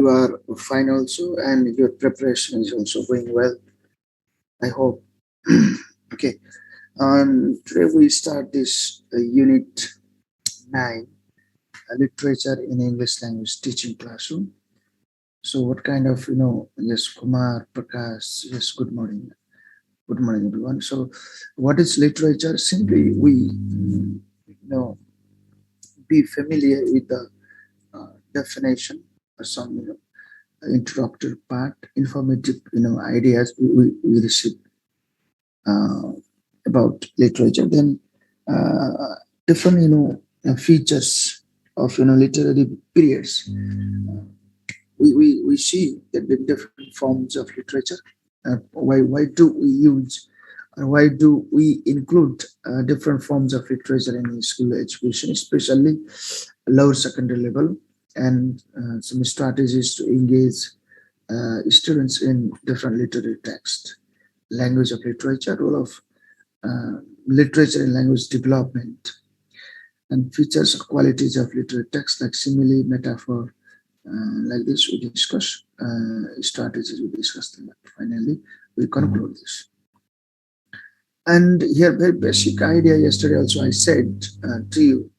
you are fine also, and your preparation is also going well, I hope. Okay. Today we start this unit 9, literature in English language teaching classroom. So what kind of, yes, Kumar, Prakash, yes, good morning. Good morning, everyone. So what is literature? Simply we, be familiar with the definition or some, introductory part, informative, ideas we receive uh, about literature. Then different, features of, literary periods. We see that the different forms of literature. Why do we use or why do we include different forms of literature in school education, especially lower secondary level, and some strategies to engage students in different literary text, language of literature, role of literature in language development, and features or qualities of literary text like simile, metaphor, like this we discuss, strategies we discussed, and finally we conclude this. And here, very basic idea yesterday also I said to you,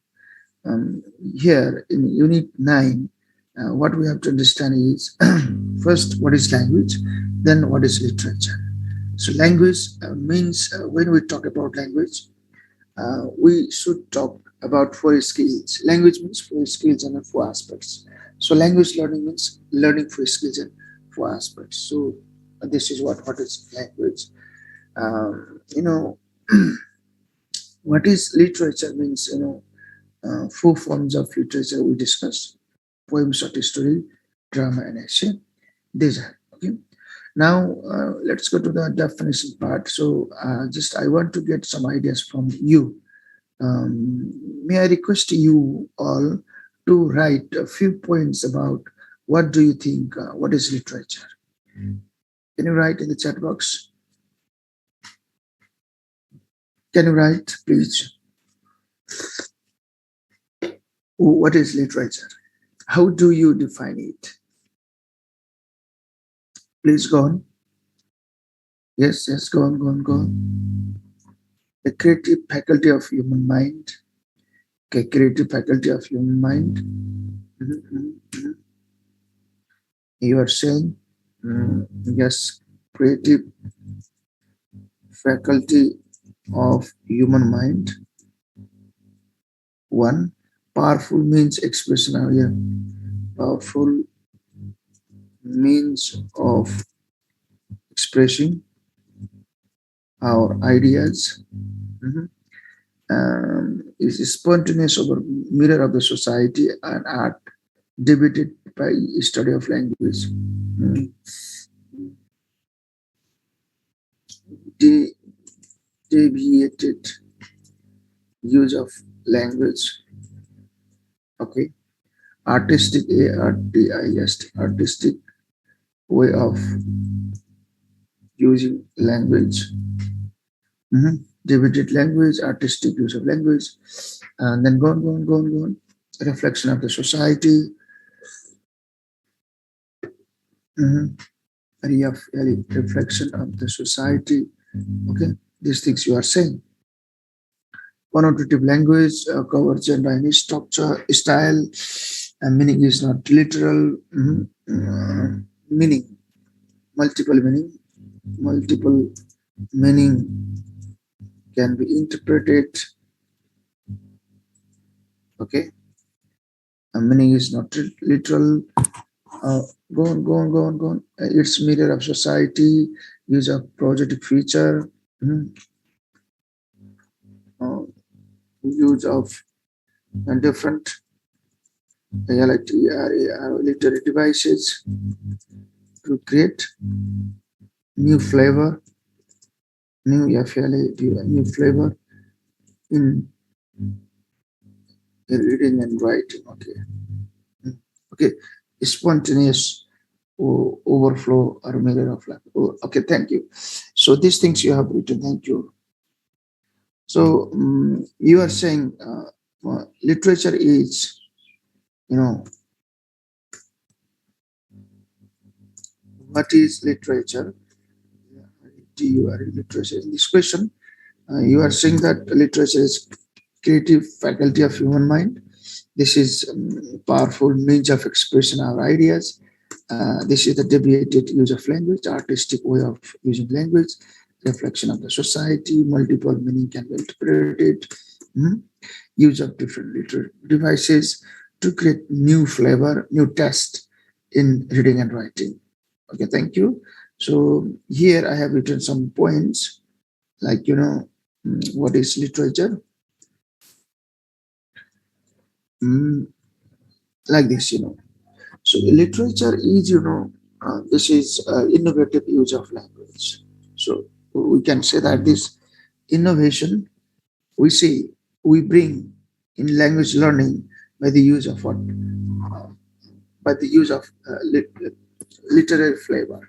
here in Unit 9, what we have to understand is first, what is language, then what is literature. So language means, when we talk about language, we should talk about 4 skills. Language means 4 skills and 4 aspects. So language learning means learning 4 skills and 4 aspects. So this is what is language. You know, what is literature means, 4 forms of literature we discussed: poem, short story, drama, and essay. These are okay. Now let's go to the definition part. So just I want to get some ideas from you. May I request you all to write a few points about what do you think, what is literature? Can you write in the chat box? Can you write, please? What is literature? How do you define it? Please go on. Yes, go on, go on, go on. The creative faculty of human mind. Okay, creative faculty of human mind. You are saying, yes, creative faculty of human mind. One, powerful means expression. Yeah. Powerful means of expressing our ideas. Is spontaneous over mirror of the society and art, debated by study of language. Deviated use of language. Okay. Artistic, A-R-T-I-S-T, artistic way of using language. Debated language, artistic use of language, and then go on. Reflection of the society. Reflection of the society. Okay, these things you are saying. Connotative language covers gender and structure, style, and meaning is not literal. Meaning, multiple meaning can be interpreted. Okay, meaning is not literal. Go on. It's mirror of society. Use of projective feature. Use of different literary devices to create new flavor, new flavor in reading and writing. Okay, spontaneous overflow or mirror of life. Okay, thank you. So these things you have written. Thank you. So you are saying literature is, what is literature? Literature. In this question, you are saying that literature is creative faculty of human mind. This is powerful means of expression our ideas. This is the deviated use of language, artistic way of using language, reflection of the society, multiple meaning can be interpreted, mm, use of different literary devices to create new flavor, new taste in reading and writing. Okay, thank you. So here I have written some points like, what is literature? Mm, like this. So literature is, this is innovative use of language. So we can say that this innovation we see we bring in language learning by the use of what? By the use of literary flavor.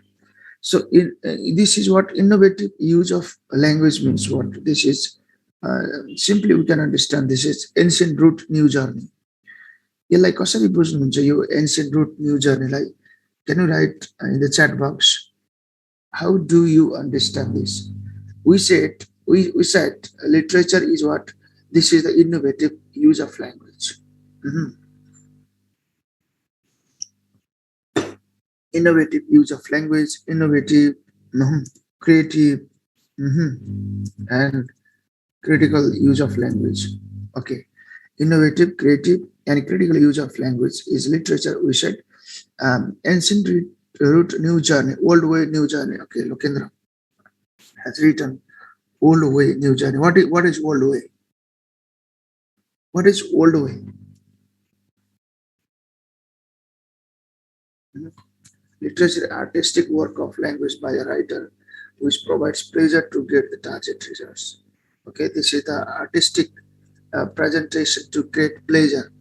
So this is what innovative use of language means. What this is, simply we can understand this is ancient root new journey. यसलाई कसरी बुझ्नुहुन्छ यो ancient route new जर्नीलाई? Can you write in the chat box? How do you understand this? We said literature is what? This is the innovative use of language. Mhm. Innovative use of language, innovative, creative, and critical use of language. Okay. Innovative, creative, and critical use of language is literature. We said ancient root new journey, old way new journey. Okay, Lokendra has written old way new journey. What is old way? What is old way? Literature, artistic work of language by a writer which provides pleasure to get the target results. Okay, this is the artistic presentation to create pleasure,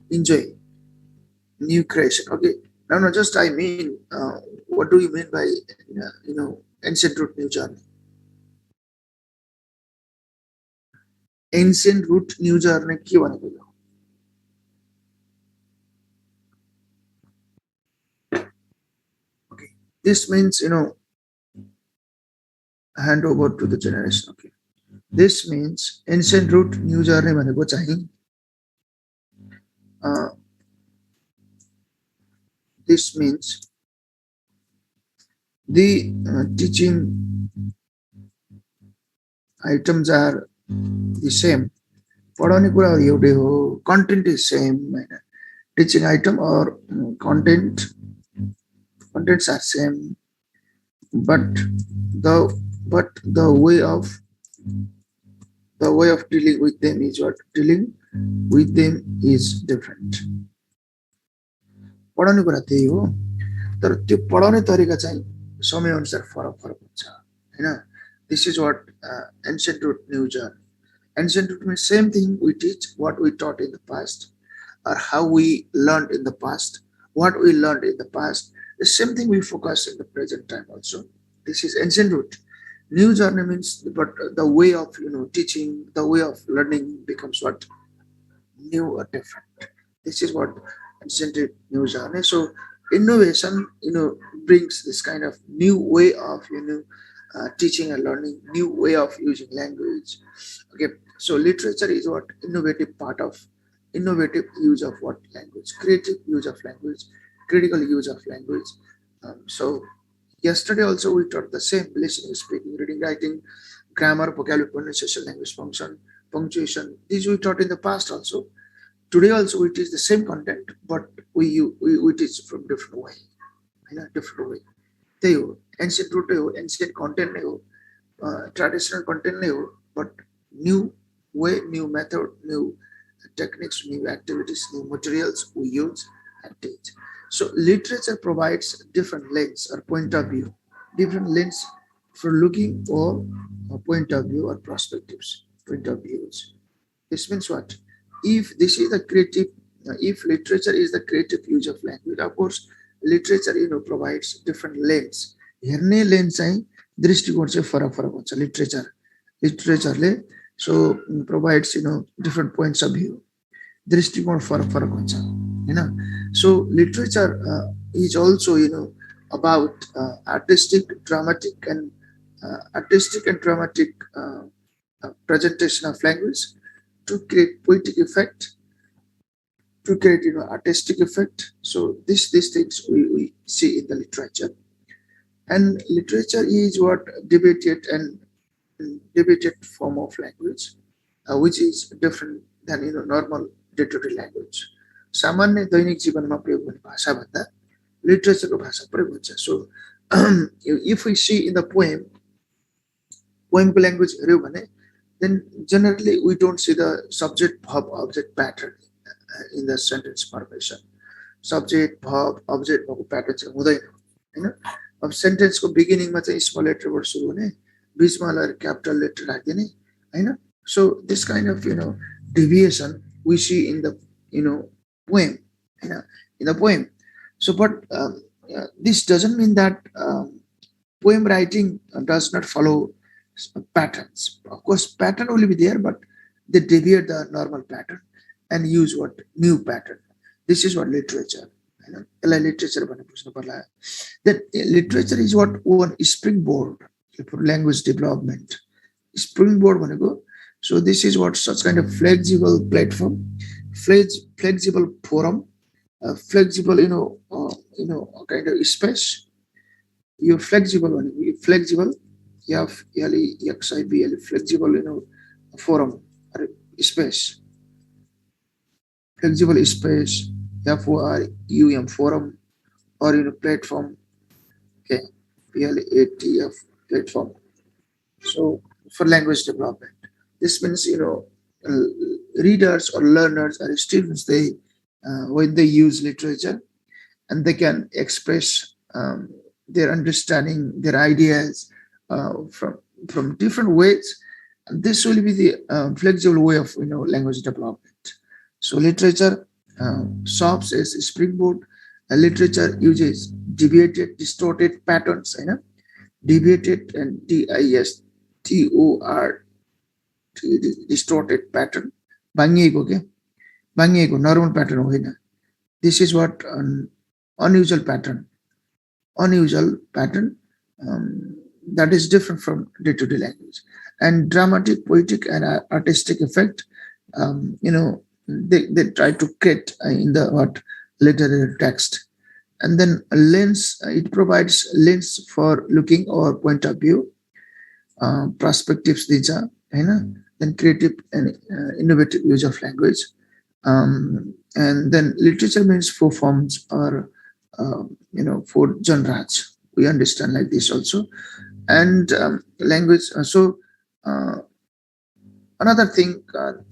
enjoy, new creation. Okay, no, just I mean, what do you mean by ancient root new journey? Ancient root new journey के भनेको यो? Okay, this means hand over to the generation. Okay, this means ancient root new journey भनेको चाहिँ this means the teaching items are the same. पढाउने कुराहरु एउटै हो, content is same. Teaching item or contents are same, but the way of dealing with them is what? Dealing with them is different. पढाउने कुरा त्यही हो, तर त्यो पढाउने तरिका चाहिँ समय अनुसार फरक हुन्छ हैन. This is what ancient root new journey. Ancient root means same thing we teach, what we taught in the past, or how we learned in the past, what we learned in the past. The same thing we focus in the present time also. This is ancient root. New journey means, but the way of teaching, the way of learning becomes what? New or different. This is what ancient new journey. So innovation, brings this kind of new way of teaching and learning, new way of using language. Okay, so literature is what? Innovative part of innovative use of what? Language, creative use of language, critical use of language. So yesterday also we taught the same: listening, speaking, reading, writing, grammar, vocabulary, pronunciation, language function, punctuation. These we taught in the past also. Today also we teach the same content, but we teach from different way, in a different way. त्यही हो, ancient root हो, ancient content नै हो, traditional content नै हो, but new way, new method, new techniques, new activities, new materials we use and teach. So literature provides different lens or point of view, different lens for looking or a point of view or perspectives, point of views. This means what? If this is the creative, if literature is the creative use of language, of course, literature provides different lens. हेर्ने lens चाहिँ दृष्टिकोण चाहिँ फरक हुन्छ. लिटरेचरले so provides different points of view. दृष्टिकोण फरक हुन्छ हैन. So literature is also about artistic and dramatic presentation of language to create poetic effect, to create artistic effect. So these things we see in the literature. And literature is what debated form of language, which is different than normal day-to-day language. सामान्य दैनिक जीवनमा प्रयोग हुने भाषा भन्दा लिटरेचरको भाषा प्रयोग हुन्छ. So if we see in the poemको language हेऱ्यौँ भने, then generally we don't see the subject verb object pattern in the sentence formation. Subject verb object भएको pattern चाहिँ हुँदैन हैन. अब sentence को beginning मा चाहिँ small letter बाट सुरु हुने, बीचमा लगाएर capital letter राख्दिने Hahn. So this kind of deviation we see in the poem, in the poem. So but this doesn't mean that poem writing does not follow patterns. Of course, pattern will be there, but they deviate the normal pattern and use what new pattern. This is what literature. Literature that literature is what one springboard for language development. Springboard भनेको. So this is what such kind of flexible platform, flexible forum, flexible kind of space. You're flexible flexible. You have flexible forum or space. Flexible space. FORUM forum or platform. Okay, PLATF platform. So for language development, this means readers or learners or students, they when they use literature and they can express their understanding, their ideas from different ways. And this will be the flexible way of language development. So literature serves as a springboard. Literature uses deviated, distorted patterns, deviated and DISTOR, distorted pattern. Bangiego normal pattern. This is what an unusual pattern. That is different from day-to-day language. And dramatic, poetic, and artistic effect. They try to create in the literary text. And then a lens, it provides lens for looking or point of view, perspectives, then creative and innovative use of language. And then literature means four forms or, four genres. We understand like this also. And language, another thing,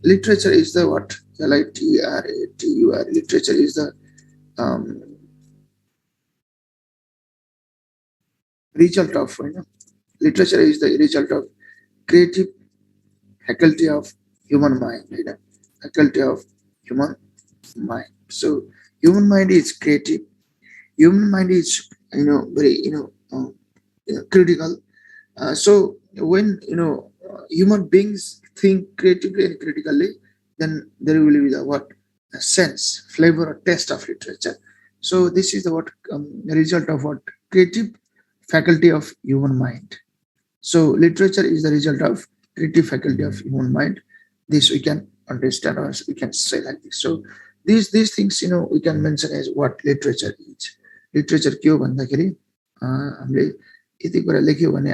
literature is the what? LITERATUR. Literature is the result of, literature is the result of creative faculty of human mind, faculty of human mind. So human mind is creative. Human mind is, very, critical. So when, human beings think creatively and critically, then there will be the what? A sense, flavor, or taste of literature. So this is the what result of what? Creative faculty of human mind. So literature is the result of creative faculty of human mind. This we can understand, or we can say like this. So these things, we can mention as what literature is. Literature के हो भन्दाखेरि हामीले यति कुरा लेख्यो भने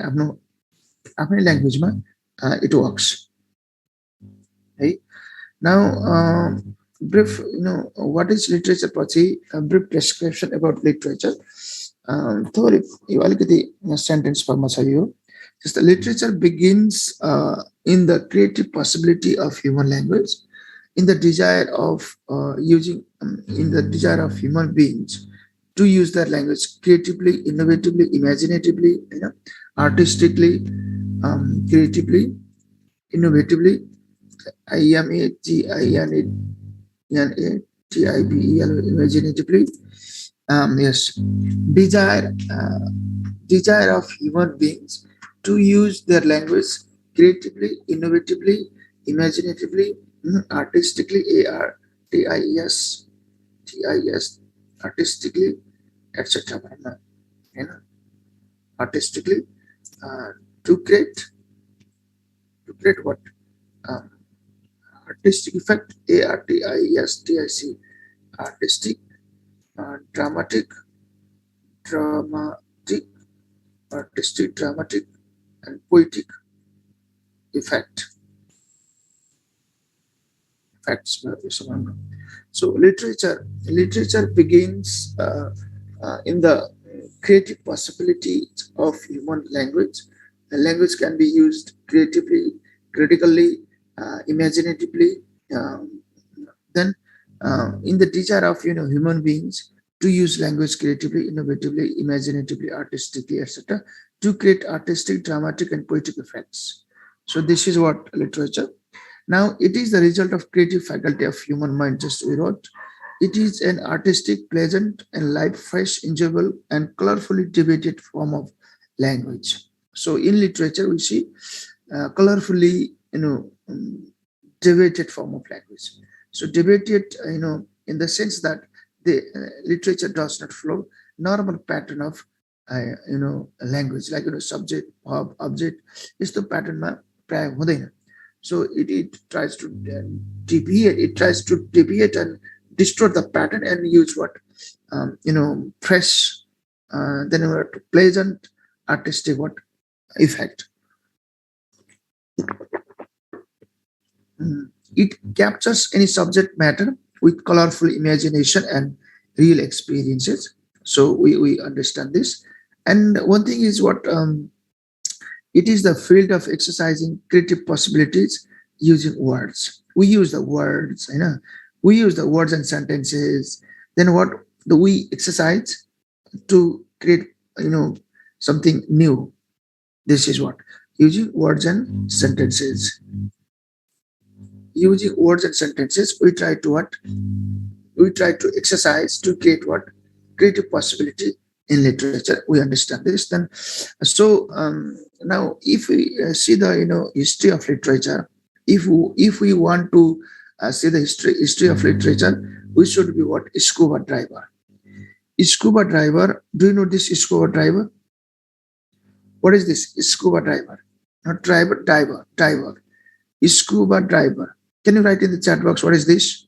आफ्नै ल्याङ्ग्वेजमा it works. Right? Now, brief, what is literature? A brief description about literature. Sentence for just the literature begins in the creative possibility of human language, in the desire of in the desire of human beings to use their language creatively, innovatively, imaginatively, artistically, creatively, innovatively, imaginatively. Yes, desire of human beings to use their language creatively, innovatively, imaginatively, artistically, artistically, etc. you know, artistically, uh, to create what, um, artistic effect, artistic, artistic, dramatic, dramatic, artistic, dramatic, and poetic effect. Facts. So literature begins in the creative possibilities of human language. The language can be used creatively, critically, imaginatively. Um, then, in the desire of human beings to use language creatively, innovatively, imaginatively, artistically, etc., to create artistic, dramatic, and poetic effects. So this is what literature. Now, it is the result of creative faculty of human mind, just we wrote. It is an artistic, pleasant, and light, fresh, enjoyable, and colorfully debated form of language. So, in literature, we see colorfully, debated form of language. So, debated, in the sense that the literature does not follow normal pattern of, language, like subject, verb, object. is the pattern ma प्राय हुँदैन. So it tries to deviate and distort the pattern and use what, fresh, then what, pleasant, artistic what effect. It captures any subject matter with colorful imagination and real experiences. So we understand this. And one thing is what, it is the field of exercising creative possibilities using words. We use the words, we use the words and sentences. Then what do we exercise to create, something new? This is what, using words and sentences. Using words and sentences, we try to what? We try to exercise to create what? Creative possibility in literature. We understand this. Then, so now, if we see the history of literature, if we want to see the history of literature, we should be what? Scuba diver. Scuba diver. Do you know this scuba diver? What is this scuba diver? Not driver, diver. Scuba diver. Can you write in the chat box what is this?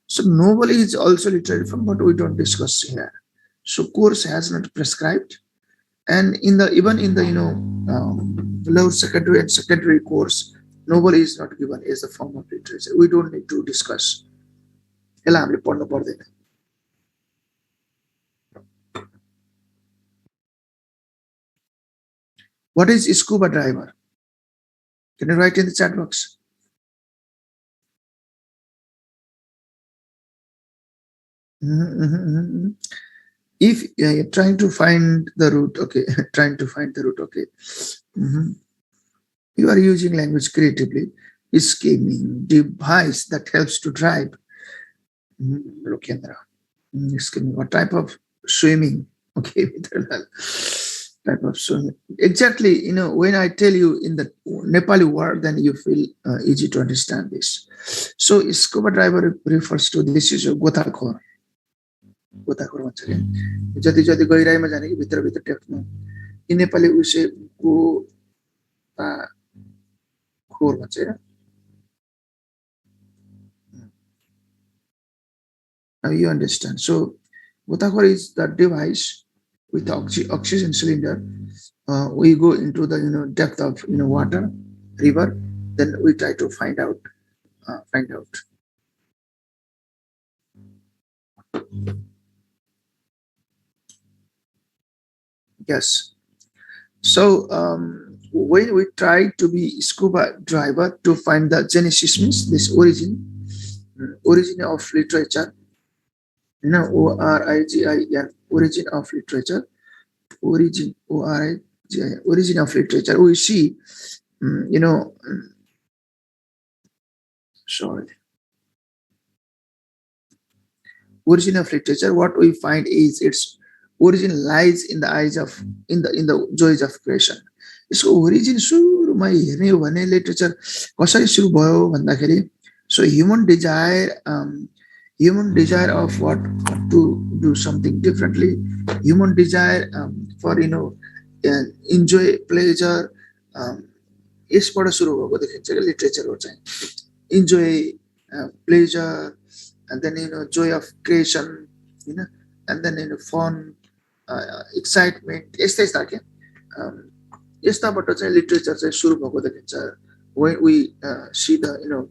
So novel is also literary form, but we don't discuss here. So course has not prescribed, and even in the lower secondary and secondary course, novel is not given as a form of literature. We don't need to discuss. यसलाई हामीले पढ्नु पर्दैन. What is scuba diver? Can you write in the chat box? If you're trying to find the root, okay, trying to find the root, okay. You are using language creatively, scheming, device that helps to drive. Scheming, what type of swimming? Okay, type of swimming. Exactly, when I tell you in the Nepali word, then you feel easy to understand this. So scuba diver refers to, this is a गोताखोर. गोताखोर भन्छ के जति जति गहिराइमा जाने कि भित्र भित्र टेक्नु यी नेपाली उसे गोताखोर भन्छ हैन. Now you understand. So gotakhor is the device with the oxygen cylinder. We go into the depth of water, river, then we try to find out. Yes. So when we try to be scuba diver to find the genesis, means this origin of literature. ORIGIN, origin of literature. Origin, ORIGIN, origin of literature. We see, origin of literature. What we find is its origin lies in the eyes of in the joys of creation. यसको origin सुरुमा हेर्ने हो भने literature कसरी सुरु भयो भन्दाखेरि, so human desire human desire of what to do something differently, human desire for enjoy pleasure, यसबाट सुरु भएको देखिन्छ क्या लिटरेचरको चाहिँ enjoy pleasure, and then joy of creation, and then fun, excitement, यस्तै यस्ता के यस्ताबाट चाहिँ लिटरेचर चाहिँ सुरु भएको देखिन्छ. When we see the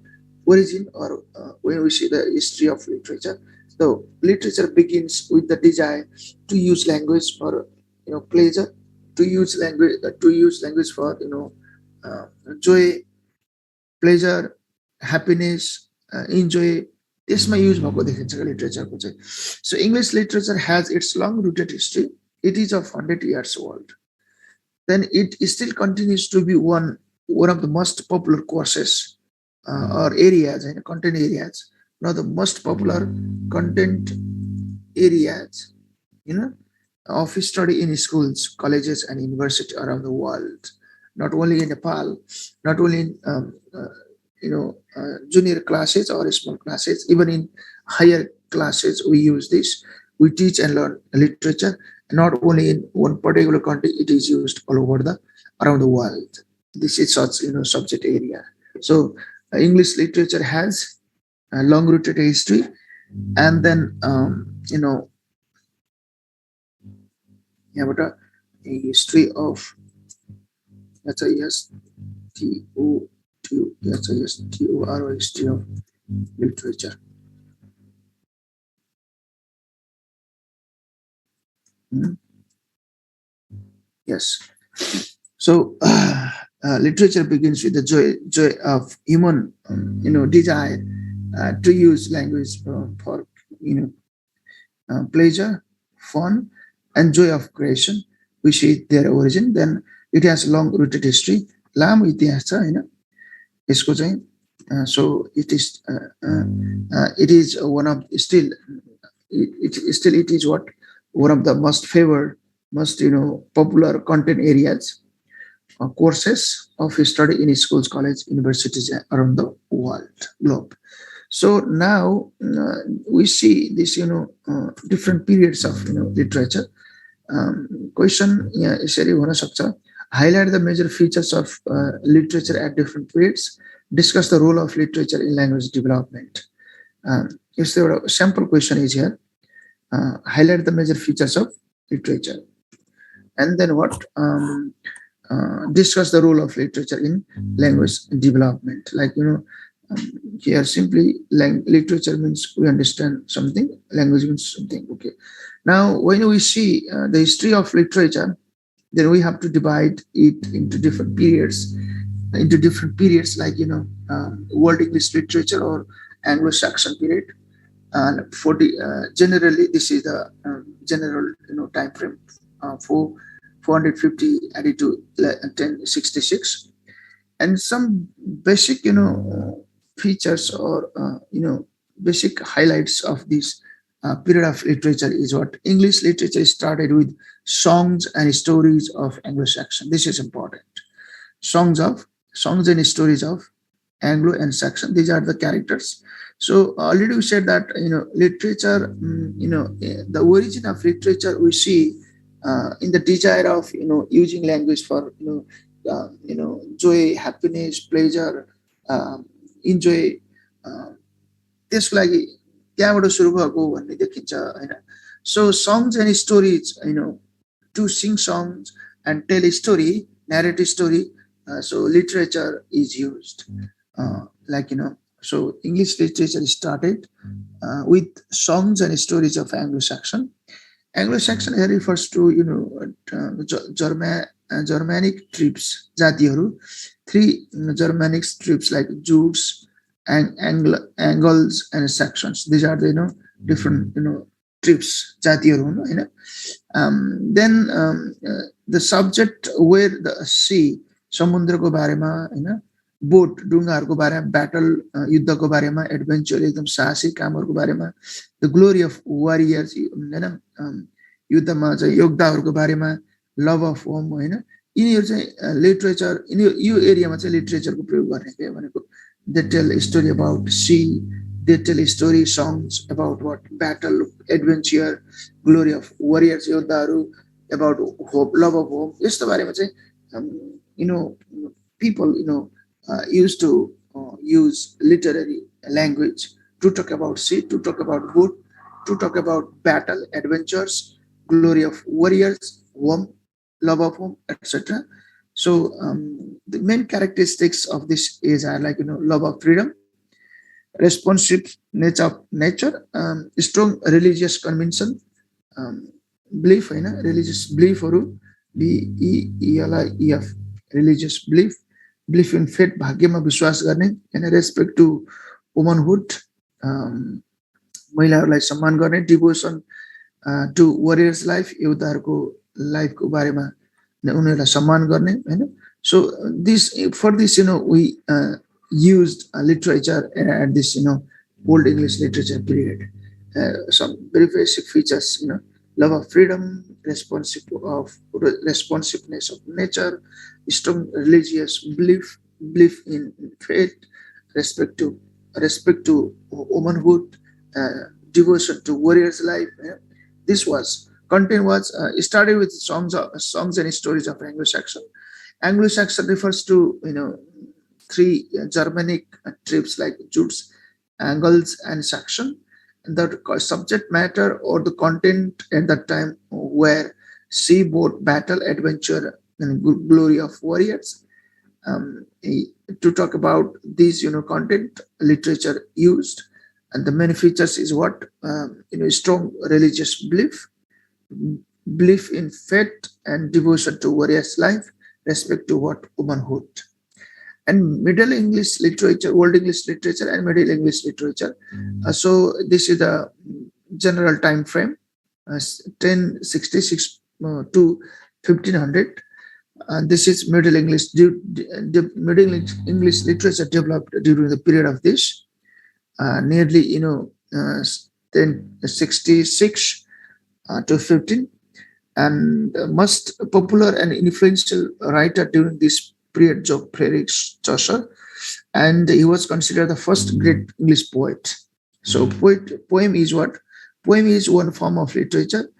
origin, or when we see the history of literature, so literature begins with the desire to use language for pleasure, to use language for joy, pleasure, happiness, enjoy. यसमा use भएको देखिन्छ लिटरेचरको चाहिँ. So English literature has its long rooted history. It is of 100 years old. Then it still continues to be one of the most popular courses or areas, content areas. Now the most popular content areas, of study in schools, colleges, and universities around the world. Not only in Nepal, not only in junior classes or small classes, even in higher classes we use this. We teach and learn literature. Not only in one particular country, it is used all over around the world. This is such subject area. So English literature has a long-rooted history, and then but a history of, that's a yes, that's a yes, TOR, history of literature. Yes. So literature begins with the joy of human, desire to use language for pleasure, fun, and joy of creation. We see their origin. Then it has long-rooted history. Lam इतिहास छ यसको चाहिँ. So it is one of still it is what one of the most favored, most popular content areas, courses of study in schools, colleges, universities around the globe. So now we see this different periods of literature. Question यसरी हुन सक्छ. Highlight the major features of literature at different periods. Discuss the role of literature in language development. If there a sample question is here, highlight the major features of literature, and then what? Discuss the role of literature in language development. Like here simply literature means we understand something, language means something. Okay. Now when we see the history of literature, then we have to divide it into different periods. Like World English Literature or Anglo-Saxon period. And generally this is the general time frame for 450 AD to 1066, and some basic features or basic highlights of this period of literature is what English literature started with songs and stories of Anglo-Saxon. This is important. Songs and stories of Anglo and Saxon. These are the characters. So already we said that literature, the origin of literature we see in the desire of using language for joy, happiness, pleasure, enjoy. त्यसको लागि त्यहाँबाट सुरु भएको भन्ने देखिन्छ हैन. So songs and stories, to sing songs and tell a story, narrate a story. So literature is used, so English literature started with songs and stories of Anglo-Saxon. Anglo-Saxon here refers to Germanic tribes, जातिहरू. Three Germanic tribes like Jutes, Angles, and Saxons. These are the different tribes, जातिहरू. Then the subject where the sea, समुद्रको बारेमा, boat डुङ्गाहरूको बारेमा, battle युद्धको बारेमा, adventure एकदम साहसी कामहरूको बारेमा, द ग्लोरी अफ वारियर्स युद्धमा चाहिँ योद्धाहरूको बारेमा, लभ अफ होम यिनीहरू चाहिँ लिटरेचर यो एरियामा चाहिँ लिटरेचरको प्रयोग गर्ने के भनेको. They tell story about see, They tell story songs about what battle, adventure, glory of warriors, yodaru, about hope, love of home. Yes, the बारेमा चाहिँ you know people used to use literary language to talk about sea, to talk about good, to talk about battle, adventures, glory of warriors, home, love of home, etc. So the main characteristics of this is are like love of freedom, responsive nature, strong religious conviction, belief, religious belief or BELIEF, religious belief, belief in fate, भाग्यमा विश्वास गर्ने, and respect to womanhood, महिलाहरूलाई सम्मान गर्ने, devotion to warriors life, योद्धाहरूको लाइफको बारेमा उनीहरूलाई सम्मान गर्ने, हैन. So this for this we used literature at this old English literature period. Some very basic features, love of freedom, responsiveness of nature, strong religious belief, belief in faith, respect to womanhood, devotion to warrior's life. This was content was started with songs and stories of Anglo-Saxon. Anglo-Saxon refers to three Germanic tribes like Jutes, Angles, and Saxon. The subject matter or the content at that time were seaboard battle, adventure, and glory of warriors. To talk about these, content literature used, and the main features is what strong religious belief in faith and devotion to warrior's life, respect to what womanhood. And Middle English literature, Old English literature, and Middle English literature. So this is the general time frame, 1066 to 1500. This is Middle English. Middle English literature developed during the period of this, nearly 1066 to 15. And most popular and influential writer during this period, Geoffrey Chaucer, and he was considered the first great English poet. So poem is what? Poem is one form of literature,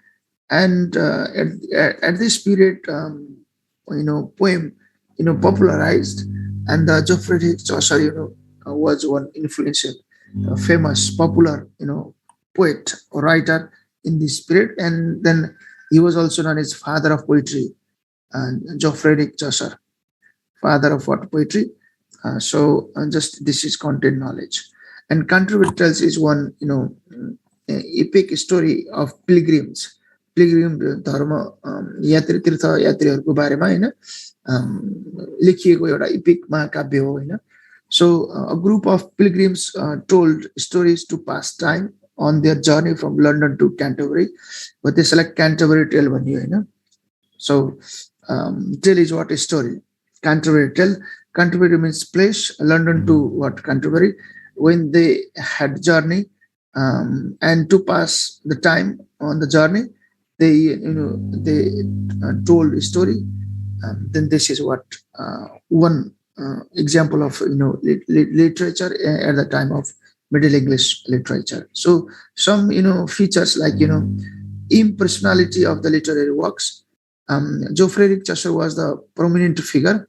and at this period, poem, popularized, and Geoffrey Chaucer, was one influential, famous, popular, poet or writer in this period, and then he was also known as father of poetry, and Geoffrey Chaucer, father of what poetry. So just this is content knowledge. And Canterbury Tales is one epic story of pilgrims, pilgrim धर्म यात्री तीर्थ यात्रीहरूको बारेमा लेखिएको एउटा epic महाकाव्य हो हैन. So a group of pilgrims told stories to pass time on their journey from London to Canterbury, but they select Canterbury Tale भन्ने हैन. So tale is what? A story. Canterbury Tale. Canterbury means place. London to what? Canterbury. When they had journey and to pass the time on the journey, they told a story. Then this is what one example of literature at the time of Middle English literature. So some features like impersonality of the literary works. Geoffrey Chaucer was the prominent figure,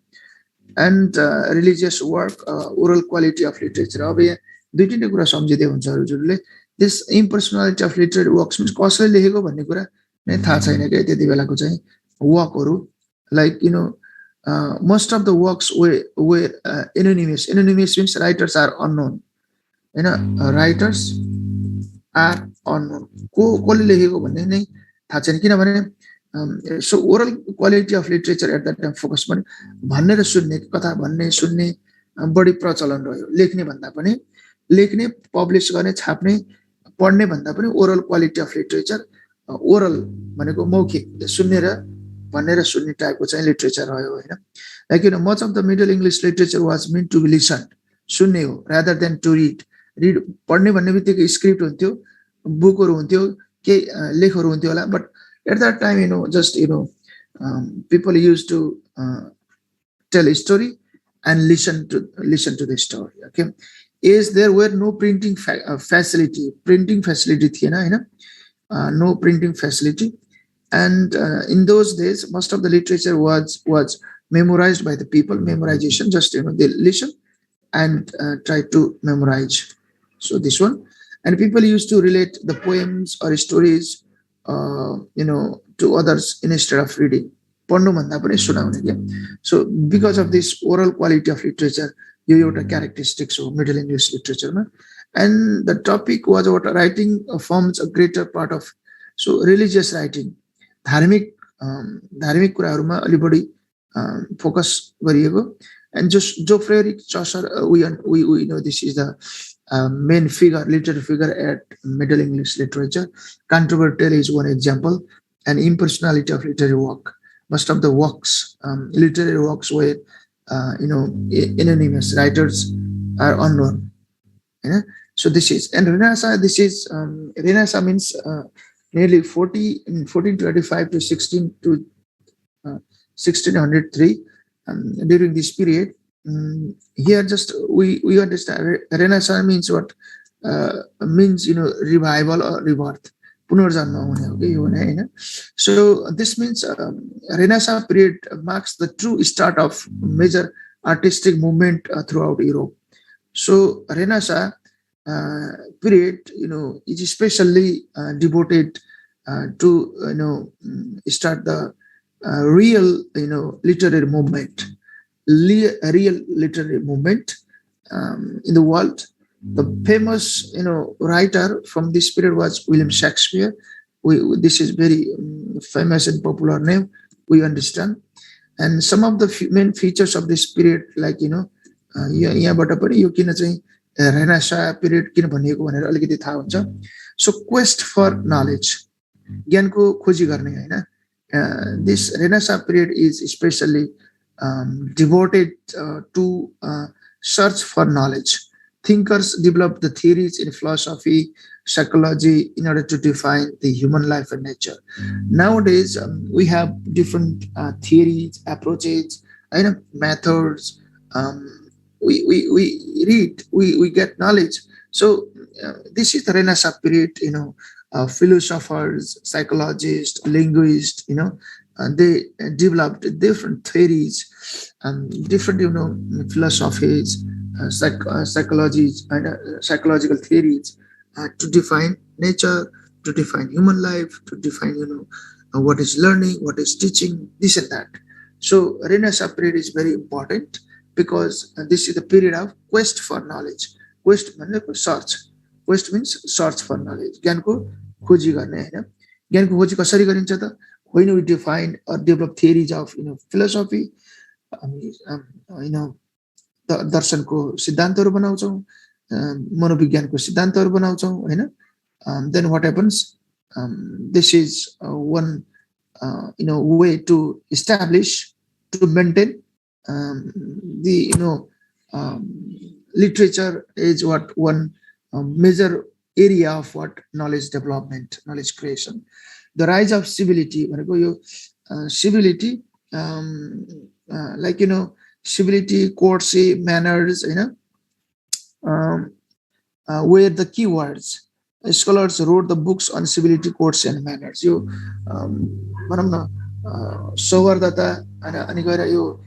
and religious work, oral quality of literature. अब यहाँ दुई तीनटा कुरा सम्झिँदै हुन्छ हजुरले. This impersonality of literary works means कसले लेखेको भन्ने कुरा नै थाहा छैन के त्यति बेलाको चाहिँ वर्कहरू. Like most of the works were anonymous. Anonymous means writers are unknown. Writers are unknown. कसले लेखेको भन्ने नै थाहा छैन किनभने so oral quality of literature at that time focus पनि भन्ने र सुन्ने, कथा भन्ने सुन्ने बढी प्रचलन रह्यो. लेख्ने भन्दा पनि, लेख्ने पब्लिश गर्ने छाप्ने पढ्ने भन्दा पनि oral quality of literature, oral भनेको मौखिक सुन्ने र भन्ने र सुन्ने टाइपको चाहिँ लिटरेचर रह्यो हैन. Like much of the middle English literature was meant to be listen, सुन्ने हो, रादर देन टु रिड. पढ्ने भन्ने बित्तिकै स्क्रिप्ट हुन्थ्यो, बुकहरू हुन्थ्यो, केही लेखहरू हुन्थ्यो होला. But at that time, just people used to tell a story and listen to the story. Okay, is there were no facility. Printing facility थिएन हैन, no printing facility. And in those days, most of the literature was memorized by the people. Memorization, just they listen and try to memorize. So this one, and people used to relate the poems or stories, to others instead of reading. पढ्नु भन्दा पनि सुनाउने क्या. So because of this oral quality of literature, यो एउटा characteristics हो Middle English literature मा. And the topic was about writing forms a greater part of, so religious writing, धार्मिक कुराहरुमा अलि बढी फोकस गरिएको. And just Joe Frederick Chaucer, we know this is the main literary figure at Middle English literature. Controversial is one example, and impersonality of literary work. Most of the works, literary works, were anonymous. Writers are unknown. So this is, and Renaissance. This is Renaissance means nearly 1425 to 1603. During this period, here just we understand Renaissance means what, means revival or rebirth, पुनर्जन्म हुने हो कि यो भने हैन. So this means Renaissance period marks the true start of major artistic movement throughout Europe. So Renaissance period is especially devoted to start the real literary movement, real literary movement in the world. The famous writer from this period was William Shakespeare. This is very famous and popular name, we understand. And some of the main features of this period, like यहाँबाट पनि यो किन चाहिँ Renaissance period किन भनिएको भनेर अलिकति थाहा हुन्छ. So quest for knowledge, ज्ञानको खोजी गर्ने हैन. This Renaissance period is especially devoted to search for knowledge. Thinkers developed the theories in philosophy, psychology in order to define the human life and nature. Nowadays, we have different theories, approaches, methods. We read, we get knowledge. So this is the Renaissance period. Philosophers, psychologists, linguists, they developed different theories, different philosophies, psychologies, and psychological theories to define nature, to define human life, to define what is learning, what is teaching, this and that. So Renaissance period is very important because this is the period of quest for knowledge. Quest means search. Quest means search for knowledge. ज्ञानको खोजी गर्ने हैन. ज्ञानको खोजी कसरी गरिन्छ त? When we define or develop theories of philosophy, दर्शनको सिद्धान्तहरु बनाउँछौं, मनोविज्ञानको सिद्धान्तहरु बनाउँछौं Hahn. Then what happens? This is one way to establish, to maintain the literature is what one major area of what knowledge development, knowledge creation. The rise of civility, civility, civility, courtesy, manners, were the key words. Scholars wrote the books on civility, courtesy, and manners. सौहार्दता अनि गएर यो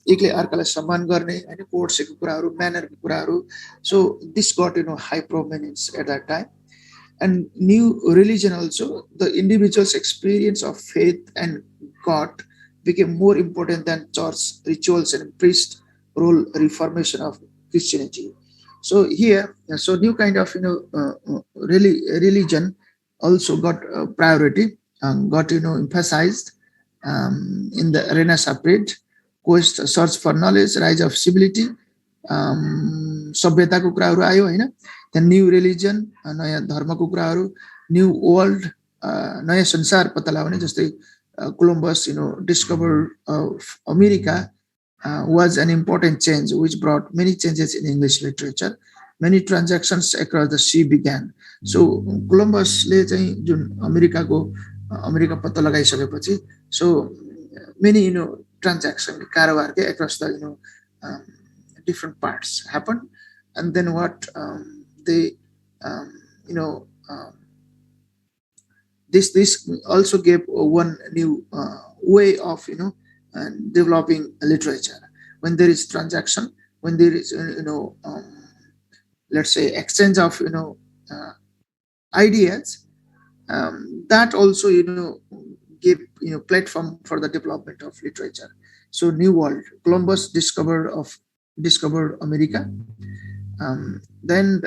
एकले अर्कालाई सम्मान गर्ने हैन, कोर्टसेको कुराहरु, म्यानरको कुराहरु. So this got high prominence at that time. And new religion also, the individual's experience of faith and God became more important than church rituals and priest role reformation of Christianity. So here, so new kind of religion also got priority, got emphasized in the Renaissance period. Quest, search for knowledge, rise of civility, सभ्यताको कुराहरु आयो हैन. The new religion, नयाँ धर्मको कुराहरु, new world, नयाँ संसार पत्ता लगाउने. जस्तै Columbus discovered America was an important change which brought many changes in English literature. Many transactions across the sea began. So Columbus ले चाहिँ जुन अमेरिका पत्ता लगाइसकेपछि, so many transaction कारोबार के across the different parts happen, and then what they you know this also gave one new way of developing literature. When there is transaction, when there is let's say exchange of uh, ideas, that also gave platform for the development of literature. So New World, Columbus discovered America. Then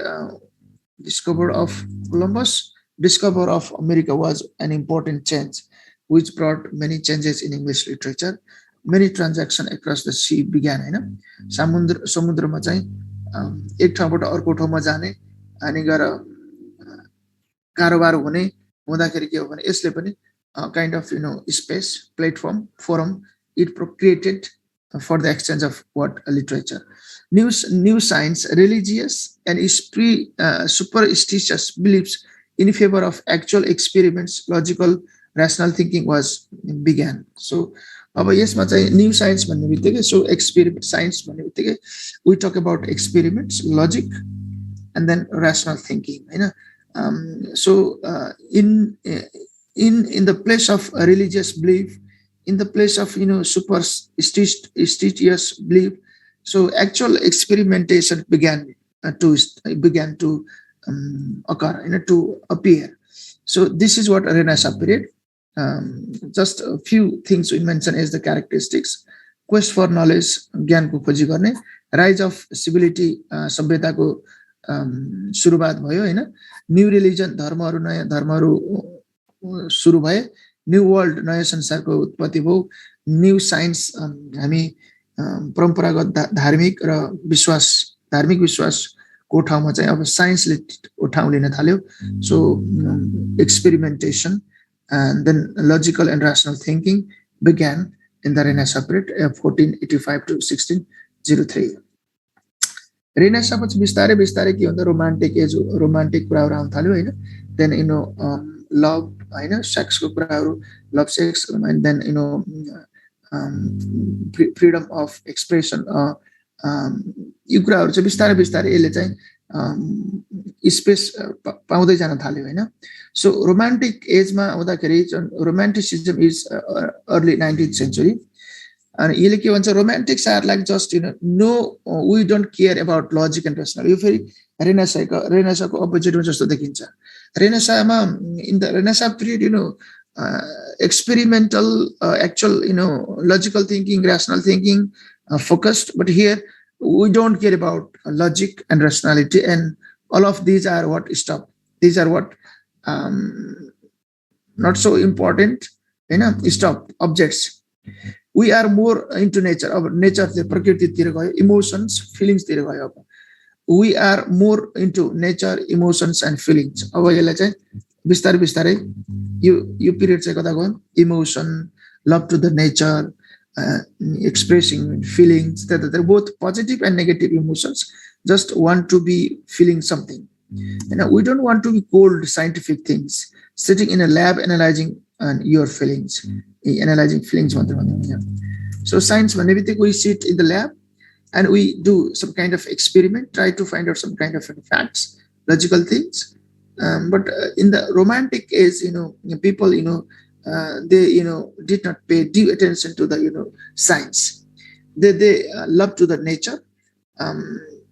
discover of Columbus, discover of America was an important change, which brought many changes in English literature. Many transactions across the sea began. समुद्रमा चाहिँ एक ठाउँबाट अर्को ठाउँमा जाने अनि गएर कारोबार हुने हुँदाखेरि के हो भने यसले पनि kind of space, platform, forum it created for the exchange of what literature. New science, religious and superstitious beliefs in favor of actual experiments, logical, rational thinking was began. So अब यसमा चाहिँ न्यू साइन्स भन्ने बित्तिकै सो experiment signs भन्ने बित्तिकै we talk about experiments, logic, and then rational thinking. So in the place of a religious belief, in the place of superstitious belief, so actual experimentation began to occur, to appear. So this is what Renaissance period. Just a few things we mention as the characteristics: quest for knowledge, ज्ञान को खोजी गर्ने, rise of civility, सभ्यता को सुरुवात भयो हैन, new religion, धर्महरू नयाँ धर्महरू सुरु भए, न्यू वर्ल्ड, नयाँ संसारको उत्पत्ति भयो, न्यू साइन्स, हामी परम्परागत धार्मिक विश्वास को ठाउँमा चाहिँ अब साइन्सले ठाउँ लिन थाल्यो. सो experimentation and then logical and rational thinking began in the Renaissance period, 1485 to 1603. Renaissance पछि बिस्तारै बिस्तारै के हुन्छ, रोमान्टिक कुराहरू आउन थाल्यो हैन. Then love हैन, सेक्स को कुराहरू, लभ sex, and then freedom of expression, यो कुराहरू चाहिँ बिस्तारै बिस्तारै यसले चाहिँ स्पेस पाउँदै जान थाल्यो हैन. सो रोमान्टिक एजमा आउँदाखेरि रोमान्टिसिजम इज अर्ली 19th century. अनि यसले के भन्छ, romantics are like just no we don't care about logic and rational. यो फेरि रेनेसाको अपोजिटमा जस्तो देखिन्छ. रेनेसामा in the renaissance period experimental, actual logical thinking, rational thinking focused, but here we don't care about logic and rationality, and all of these are what stop. These are what not so important, stop objects. We are more into nature. Nature, prakriti तिर गयो, emotions, feelings तिर गयो. We are more into nature, emotions and feelings. अब यसलाई चाहिँ बिस्तारै बिस्तारै यो period चाहिँ कता गयो, emotion, love to the nature, expressing feelings, that they're both positive and negative emotions, just want to be feeling something. We don't want to be cold scientific things, sitting in a lab analyzing your feelings, analyzing feelings. So science, whenever we sit in the lab and we do some kind of experiment, try to find out some kind of facts, logical things. But in the romantic age, people, they, did not pay due attention to the, science. They love to the nature.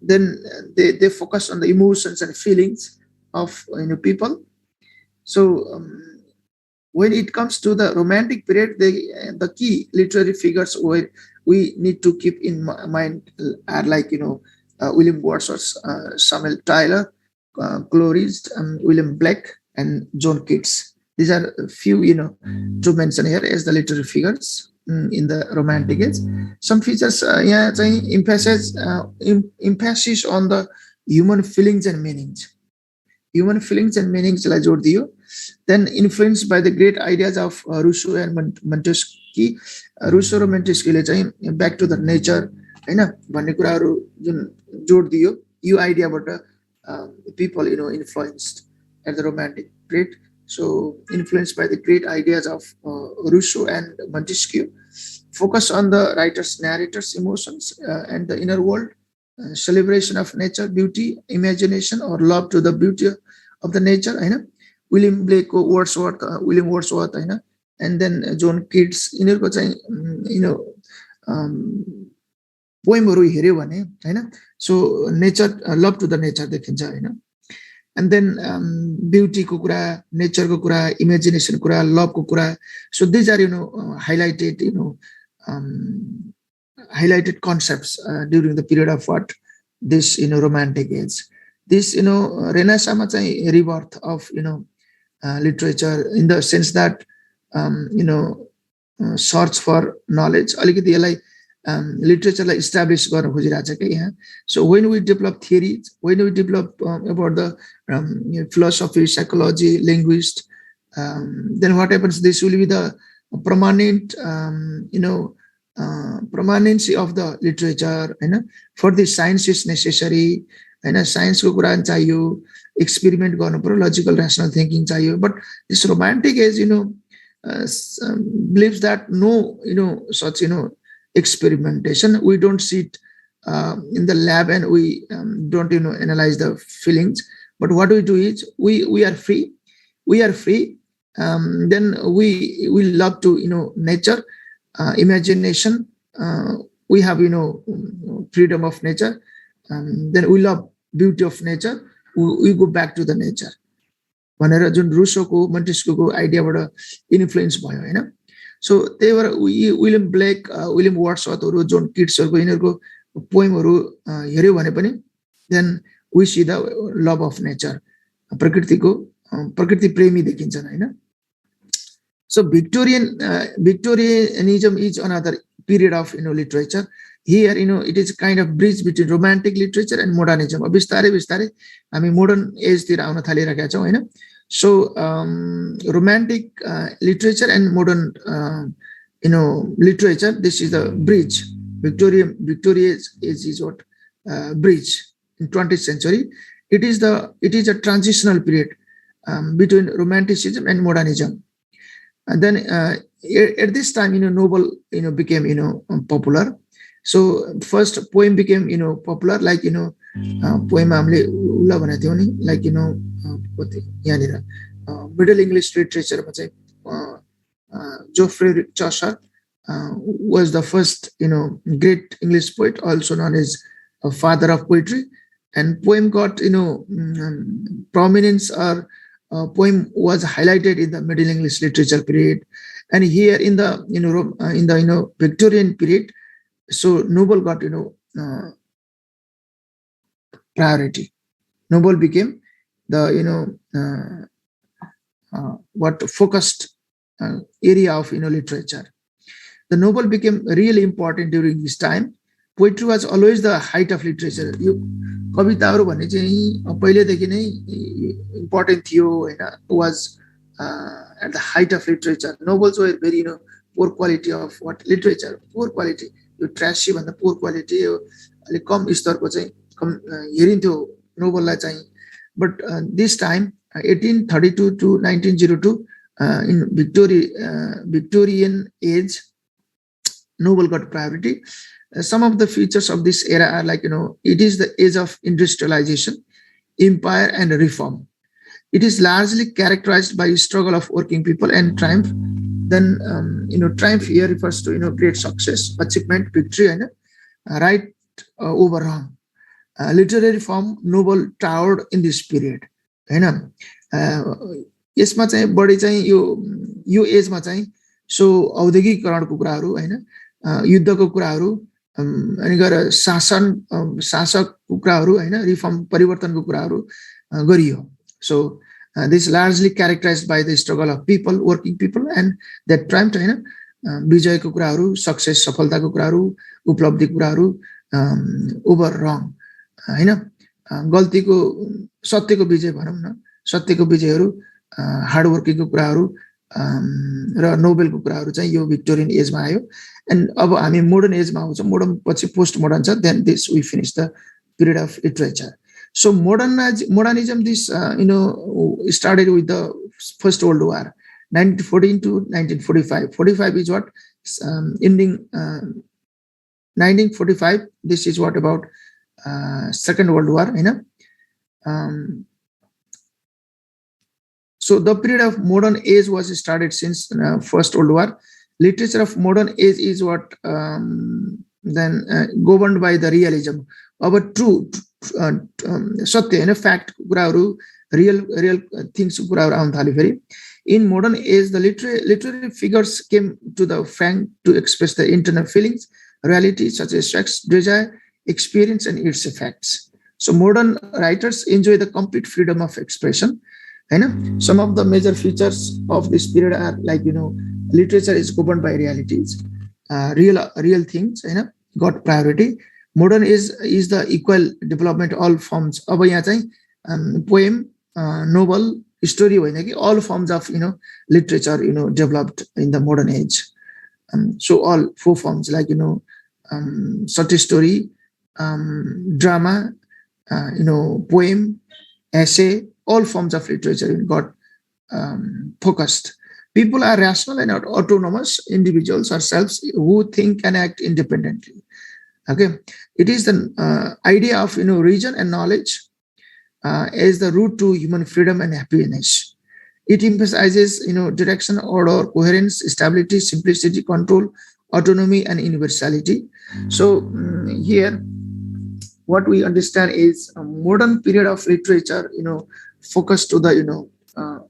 Then they focus on the emotions and feelings of, people. So when it comes to the romantic period, the key literary figures where we need to keep in mind are like, William Wordsworth, Samuel Tyler, Coleridge, William Blake, and John Keats. These are a few, to mention here as the literary figures in the romantic age. Some features, emphasis on the human feelings and meanings. Human feelings and meanings la jod diyo. Then influenced by the great ideas of Rousseau and Montesquieu. Rousseau and Montesquieu le चाहिँ back to the nature, हैन भन्ने कुराहरु जुन जोड दियो. यो idea बाट people, influenced at the romantic period. So influenced by the great ideas of Rousseau and Montesquieu, focus on the writer's narrator's emotions and the inner world. celebration of nature, beauty, imagination, or love to the beauty of the nature. William Blake, Wordsworth, William Wordsworth, and then John Keats, पोइमहरु हेर्यो भने हैन so nature love to the nature देखिन्छ हैन and then beauty ko kura, nature ko kura, imagination kura, love ko kura. So these are highlighted highlighted concepts during the period of what this romantic age. This Renaissance ma chai rebirth of literature in the sense that search for knowledge alikiti yalai literature like established garna khojirachha ke yaha. So when we develop theories, when we develop about the philosophy, psychology, linguist, then what happens, this will be the permanent permanency of the literature. For the science is necessary, science ko kura chahiyo, experiment garnu paryo, logical rational thinking chahiyo. But this romantic age believes that no such experimentation. We don't sit in the lab and we don't analyze the feelings. But what we do is we are free. We are free. Then we love to nature, imagination. We have freedom of nature. Then we love beauty of nature. We go back to the nature. भनेर जुन रुसोको मन्टेस्क्यूको आइडियाबाट influence भयो हैन. So they were William Blake, William Wordsworth, John Keats, यिनीहरुको पोएमहरु हेर्यो भने पनि then we see the love of nature, प्रकृति प्रेमी देखिन्छन् हैन. So Victorianism is another period of literature. Here it is kind of bridge between romantic literature and modernism. अब बिस्तारै हामी modern as तिर आउन थालिरहेका छौं हैन. So romantic literature and modern literature, this is the bridge. Victoria's age is what bridge in 20th century. It is a transitional period between romanticism and modernism. And then at this time novel became popular. So first poem became popular, like poem हामीले उला भनेको थियौ नि, like यहाँनिर middle English लिटरेचरमा चाहिँ Geoffrey Chaucer was the first great English poet, also known as a father of poetry. And poem got prominence, or poem was highlighted in the middle English literature period. And here in the Victorian period, so novel got priority. Novel became the what focused area of literature. The novel became really important during this time. Poetry was always the height of literature. यो कविताहरु भन्ने चाहिँ पहिलेदेखि नै important थियो हैन. Was at the height of literature. Novels were very poor quality of what literature, poor quality. यो ट्र्यासी भन्दा पोर quality, अलिक कम स्तरको चाहिँ हेरिन्थ्यो नोभललाई चाहिँ. But this time 1832 to 1902 in Victorian age, novel got priority. Some of the features of this era are like it is the age of industrialization, empire, and reform. It is largely characterized by struggle of working people and triumph. Then triumph here refers to great success, achievement, victory, and right over wrong. Literary form novel towered in this period. यसमा चाहिँ बढी चाहिँ यो asthma चाहिँ सो औद्योगिकरणको कुराहरू हैन, युद्धको कुराहरू, अनि गएर शासकको कुराहरू हैन, रिफर्म परिवर्तनको कुराहरू गरियो. So this is largely characterized by the struggle of people, working people, and that triumph हैन, विजयको कुराहरू, सक्सेस सफलताको कुराहरू, उपलब्धिको कुराहरू, ओभर रङ हैन, गल्तीको सत्यको विजय भनौं न, सत्यको विजयहरू, हार्ड वर्किङको कुराहरू र नोबेलको कुराहरू चाहिँ यो भिक्टोरियन एजमा आयो. एन्ड अब हामी मोडर्न एजमा आउँछौँ. मोडर्न पछि पोस्ट मोडर्न छ. Then this we finish the period of literature. So modernism, this started with the First World War, 1914 to 1945. 45 is what ending 1945. This is what about Second World War, so the period of modern age was started since First World War. Literature of modern age is what then governed by the realism. Our true satya, fact, real things in modern age, the literary figures came to the front to express their internal feelings, reality such as sex, desire, experience, and its effects. So modern writers enjoy the complete freedom of expression. Some of the major features of this period are like, literature is governed by realities, real things, got priority. Modern is the equal development all forms. अब यहाँ चाहिँ poem, novel, story होइन कि all forms of literature developed in the modern age. So all four forms like short story, drama, poem, essay, all forms of literature got focused. People are rational and autonomous individuals or selves who think and act independently. Okay, it is the idea of reason and knowledge as the root to human freedom and happiness. It emphasizes direction, order, coherence, stability, simplicity, control, autonomy, and universality. So here, what we understand is a modern period of literature, focused to the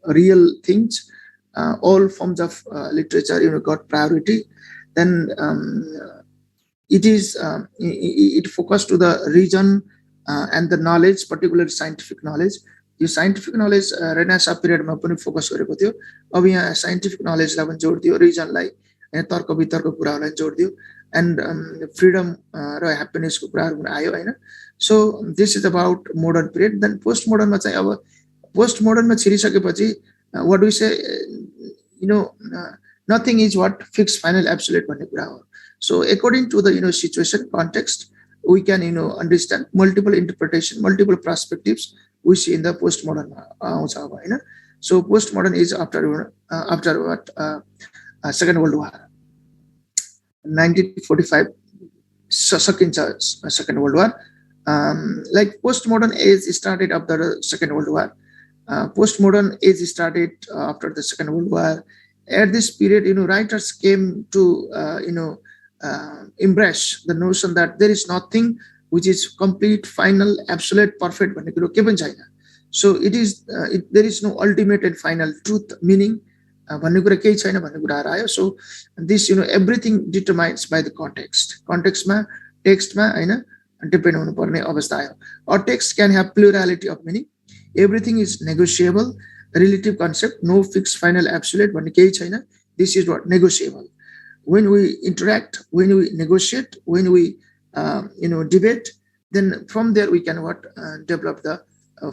real things. All forms of literature, got priority. Then it focused to the region and the knowledge, particularly scientific knowledge. Yo scientific knowledge Renaissance पिरियडमा पनि focus गरेको थियो. अब यहाँ scientific नलेजलाई पनि जोड दियो, रिजनलाई, तर्क वितर्क कुराहरूलाई जोड दियो, एन्ड फ्रिडम र ह्याप्पिनेसको कुराहरू पनि आयो होइन. So this is about modern period. Then post मोडर्नमा चाहिँ अब पोस्ट मोडर्नमा छिरिसकेपछि what we say nothing is what fix final absolute भन्ने कुरा हो. So according to the situation context we can understand multiple interpretation, multiple perspectives we see in the postmodern. So postmodern is after what Second World War, 1945 Second World War. Like postmodern age started after the Second World War. Postmodern age started after the Second World War. At this period, writers came to embrace the notion that there is nothing which is complete, final, absolute, perfect. So it is there is no ultimate and final truth, meaning so this everything determines by the context. Context ma, text ma depend on avastha ayo. Or text can have plurality of meaning. Everything is negotiable, relative concept, no fixed, final, absolute. This is what negotiable. When we interact, when we negotiate, when we debate, then from there we can develop the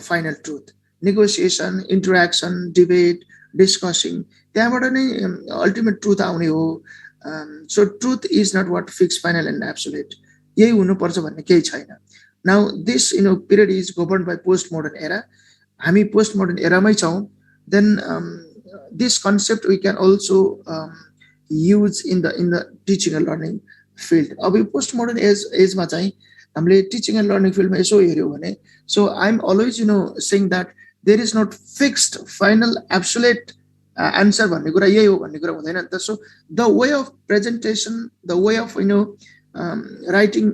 final truth. Negotiation, interaction, debate, discussing, त्यहाँबाट नै ultimate truth आउने हो. So truth is not what fixed, final, and absolute. यही हुनुपर्छ भन्ने केही छैन. Now this period is governed by postmodern era. हामी postmodern era मै छौं. Then this concept we can also use in the teaching and learning field. अब postmodern age मा चाहिँ हामीले teaching and learning field मा यसो हेर्यो भने, so I'm always saying that there is not fixed, final, absolute answer भन्ने कुरा यही हो भन्ने कुरा हुँदैन नि त. So the way of presentation, the way of writing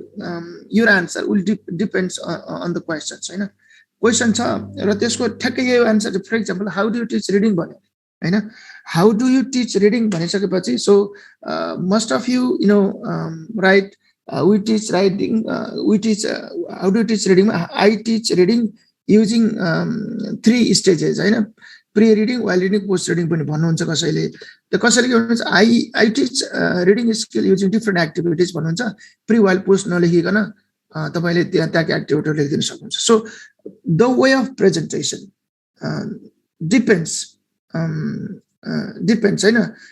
your answer will depends on the questions होइन. क्वेसन छ र त्यसको ठ्याक्कै यही answer. For example, how do you teach reading भन्यो होइन. How do you teach reading? So most of you write. We teach writing. We teach. How do you teach reading? I teach reading using 3 stages. Pre-reading, while reading, post-reading. I teach reading skill using different activities. Pre, while, post नलेखिकन तपाईले त्यहाँको activity लेखिदिन सक्नुहुन्छ. So the way of presentation depends. Depends,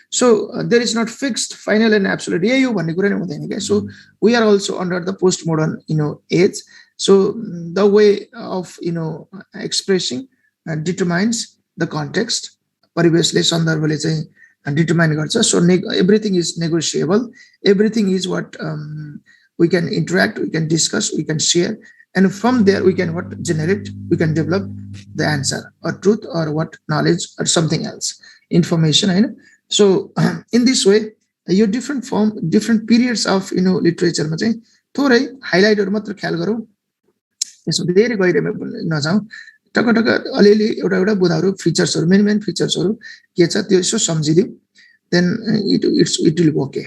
so there is not fixed, final, and absolute. यही हो भन्ने कुरा नै हुँदैन के. So we are also under the postmodern age. So the way of expressing determines the context. परिवेशले सन्दर्भले चाहिँ determine गर्छ. So everything is negotiable. Everything is what we can interact, we can discuss, we can share, and from there we can what generate, we can develop the answer or truth or what knowledge or something else, information, होइन. So in this way yo different form, different periods of literature मा चाहिँ थोरै हाइलाइटहरु मात्र ख्याल गरौँ, यसमा धेरै गहिरोमा नजाउँ, टक टक अलिअलि एउटा एउटा बुदाहरु फिचर्सहरु, मेन फिचर्सहरु के छ त्यो यसो सम्झिदिउँ, then it will be okay,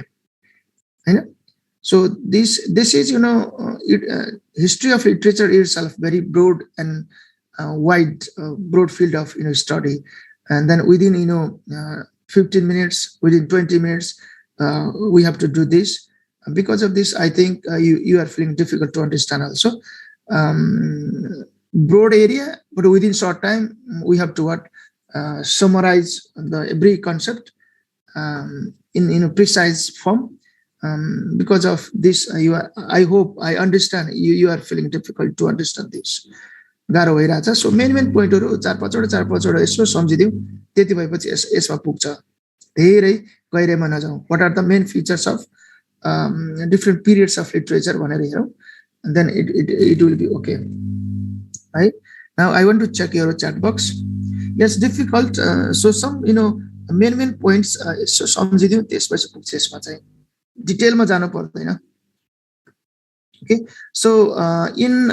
Hahn. So this is history of literature itself very broad and wide, broad field of study, and then within 15 minutes, within 20 minutes, we have to do this. Because of this, I think you are feeling difficult to understand also. Broad area, but within short time, we have to summarize every concept in a precise form. Because of this, I hope I understand you are feeling difficult to understand this. गाह्रो भइरहेछ. So main पोइन्टहरु चार पाँचवटा यसो सम्झिदिउँ, त्यति भएपछि यसमा पुग्छ. धेरै गहिरोमा नजाउँ. What are the main features of different periods of literature भनेर हेरौँ, and then it will be okay. Right? Now I want to check your chat box. Yes, difficult. So some main points यसो सम्झिदिउँ, त्यसपछि पुग्छ यसमा चाहिँ. डिटेलमा जानु पर्दैन. Okay, so in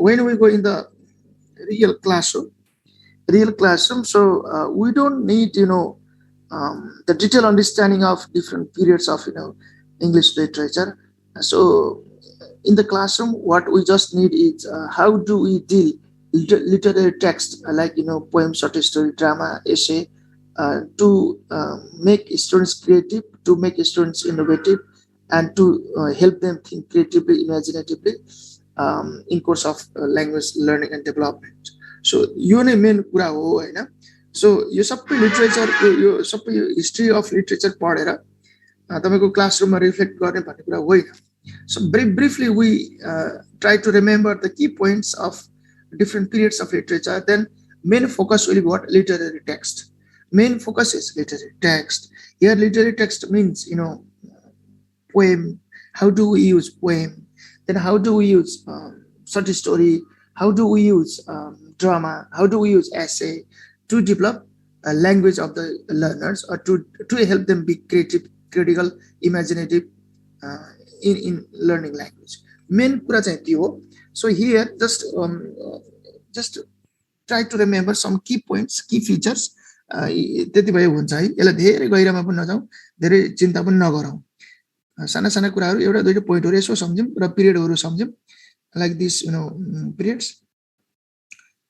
when we go in the real classroom, so we don't need the detailed understanding of different periods of English literature. So in the classroom, what we just need is how do we deal literary text like poem, short story, drama, essay, to make students creative, to make students innovative, and to help them think creatively, imaginatively in course of language learning and development. So यो नै main कुरा हो, हैन. सो यो सबै literature, यो सबै history of literature पढेर तपाईको क्लासरुममा reflect गर्ने भन्ने कुरा होइन. So very briefly we try to remember the key points of different periods of literature. Then main focus will be what? Literary text. Main focus is literary text. Here literary text means poem. How do we use poem? Then how do we use short story? How do we use drama? How do we use essay to develop a language of the learners, or to help them be creative, critical, imaginative in learning language? Main कुरा चाहिँ त्यो हो. So here just try to remember some key points, key features. त्यति भए हुन्छ है. यसलाई धेरै गहिरोमा पनि नजाउँ, धेरै चिन्ता पनि नगरौँ. साना साना कुराहरु, एउटा दुईटा पोइन्टहरु यसो सम्झौँ र पिरियडहरु सम्झौँ. Like this periods.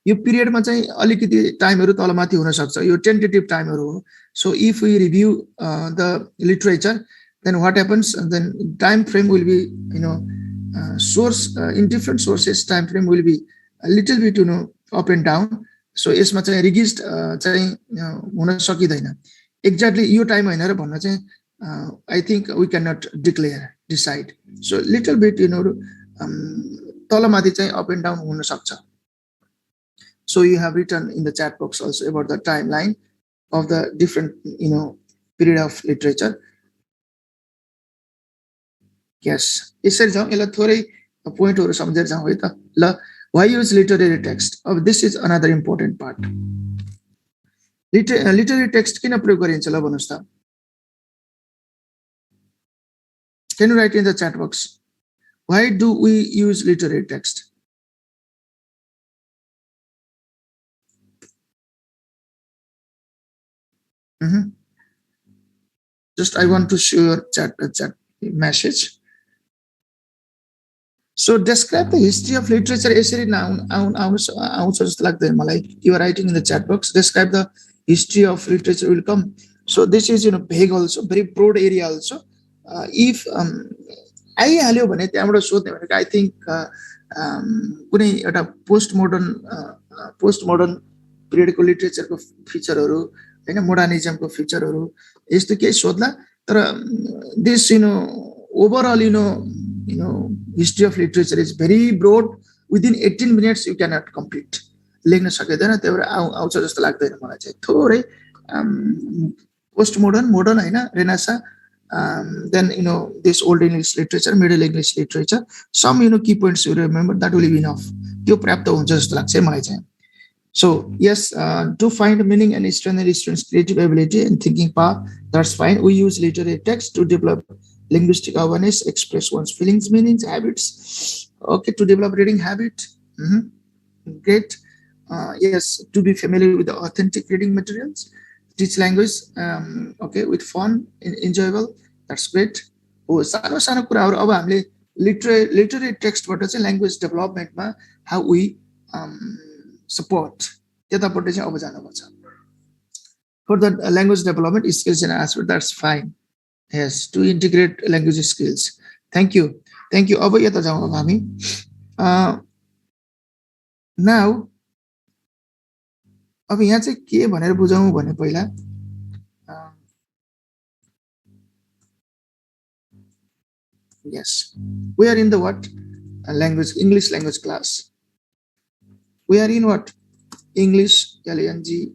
यो पिरियडमा चाहिँ अलिकति टाइमहरु तलमाथि हुन सक्छ. यो टेन्टेटिभ टाइमहरु हो. So if we review the literature, then what happens? And then time frame will be source in different sources. Time frame will be a little bit up and down. So यसमा चाहिँ rigid चाहिँ हुन सकिदैन. Exactly यो time हैन र भन्न चाहिँ I think we cannot decide. So little bit तलमाथि चाहिँ up and down हुन सक्छ. So you have written in the chat box also about the timeline of the different period of literature. Yes, यसरी जाउँ. यसलाई थोरै पोइन्टहरु सम्झेर जाउँ है त. ल, why use literary text? This is another important part. Literary text किन प्रयोग गरिन्छ ल भन्नुस् त. Can you write in the chat box? Why do we use literary text? Just I want to show your chat message. So describe the history of literature. You are writing in the chat box. Describe the history of literature will come. So this is big also, very broad area also. If I halyo भने त्यहाँबाट सोध्ने भनेको I think कुनै एउटा postmodern पिरियडको लिटरेचरको फिचरहरु हैन, मोडर्निजमको फिचरहरु यस्तो केही सोध्ला. तर this overall history of literature is very broad. Within 18 minutes you cannot complete. लेख्न सकिदैन. त्यही भएर आउँछ जस्तो लाग्दैन मलाई चाहिँ. थोरै पोस्टमोडर्न, मोडर्न हैन, renaissance Then this old English literature, middle English literature, some key points you remember, that will be enough. त्यो पर्याप्त हुन्छ जस्तो लाग्छ मलाई चाहिँ. So yes, to find meaning and strengthen students' creative ability and thinking power, that's fine. We use literary text to develop linguistic awareness, express one's feelings, meanings, habits. Okay, to develop reading habit. Great. Yes, to be familiar with the authentic reading materials, teach language. Okay, with fun, enjoyable. That's great. Oh, सानो सानो कुराहरु अब हामीले literary टेक्स्टबाट चाहिँ language development मा how we support त्यतापट्टि चाहिँ अब जानुपर्छ. For the language development skills and aspect, that's fine. Yes, to integrate language skills. Thank you. अब यता जाउँ अब हामी. Now अब यहाँ चाहिँ के भनेर बुझाउँ भने पहिला yes, we are in the what language, English language class. We are in what? English, LNG,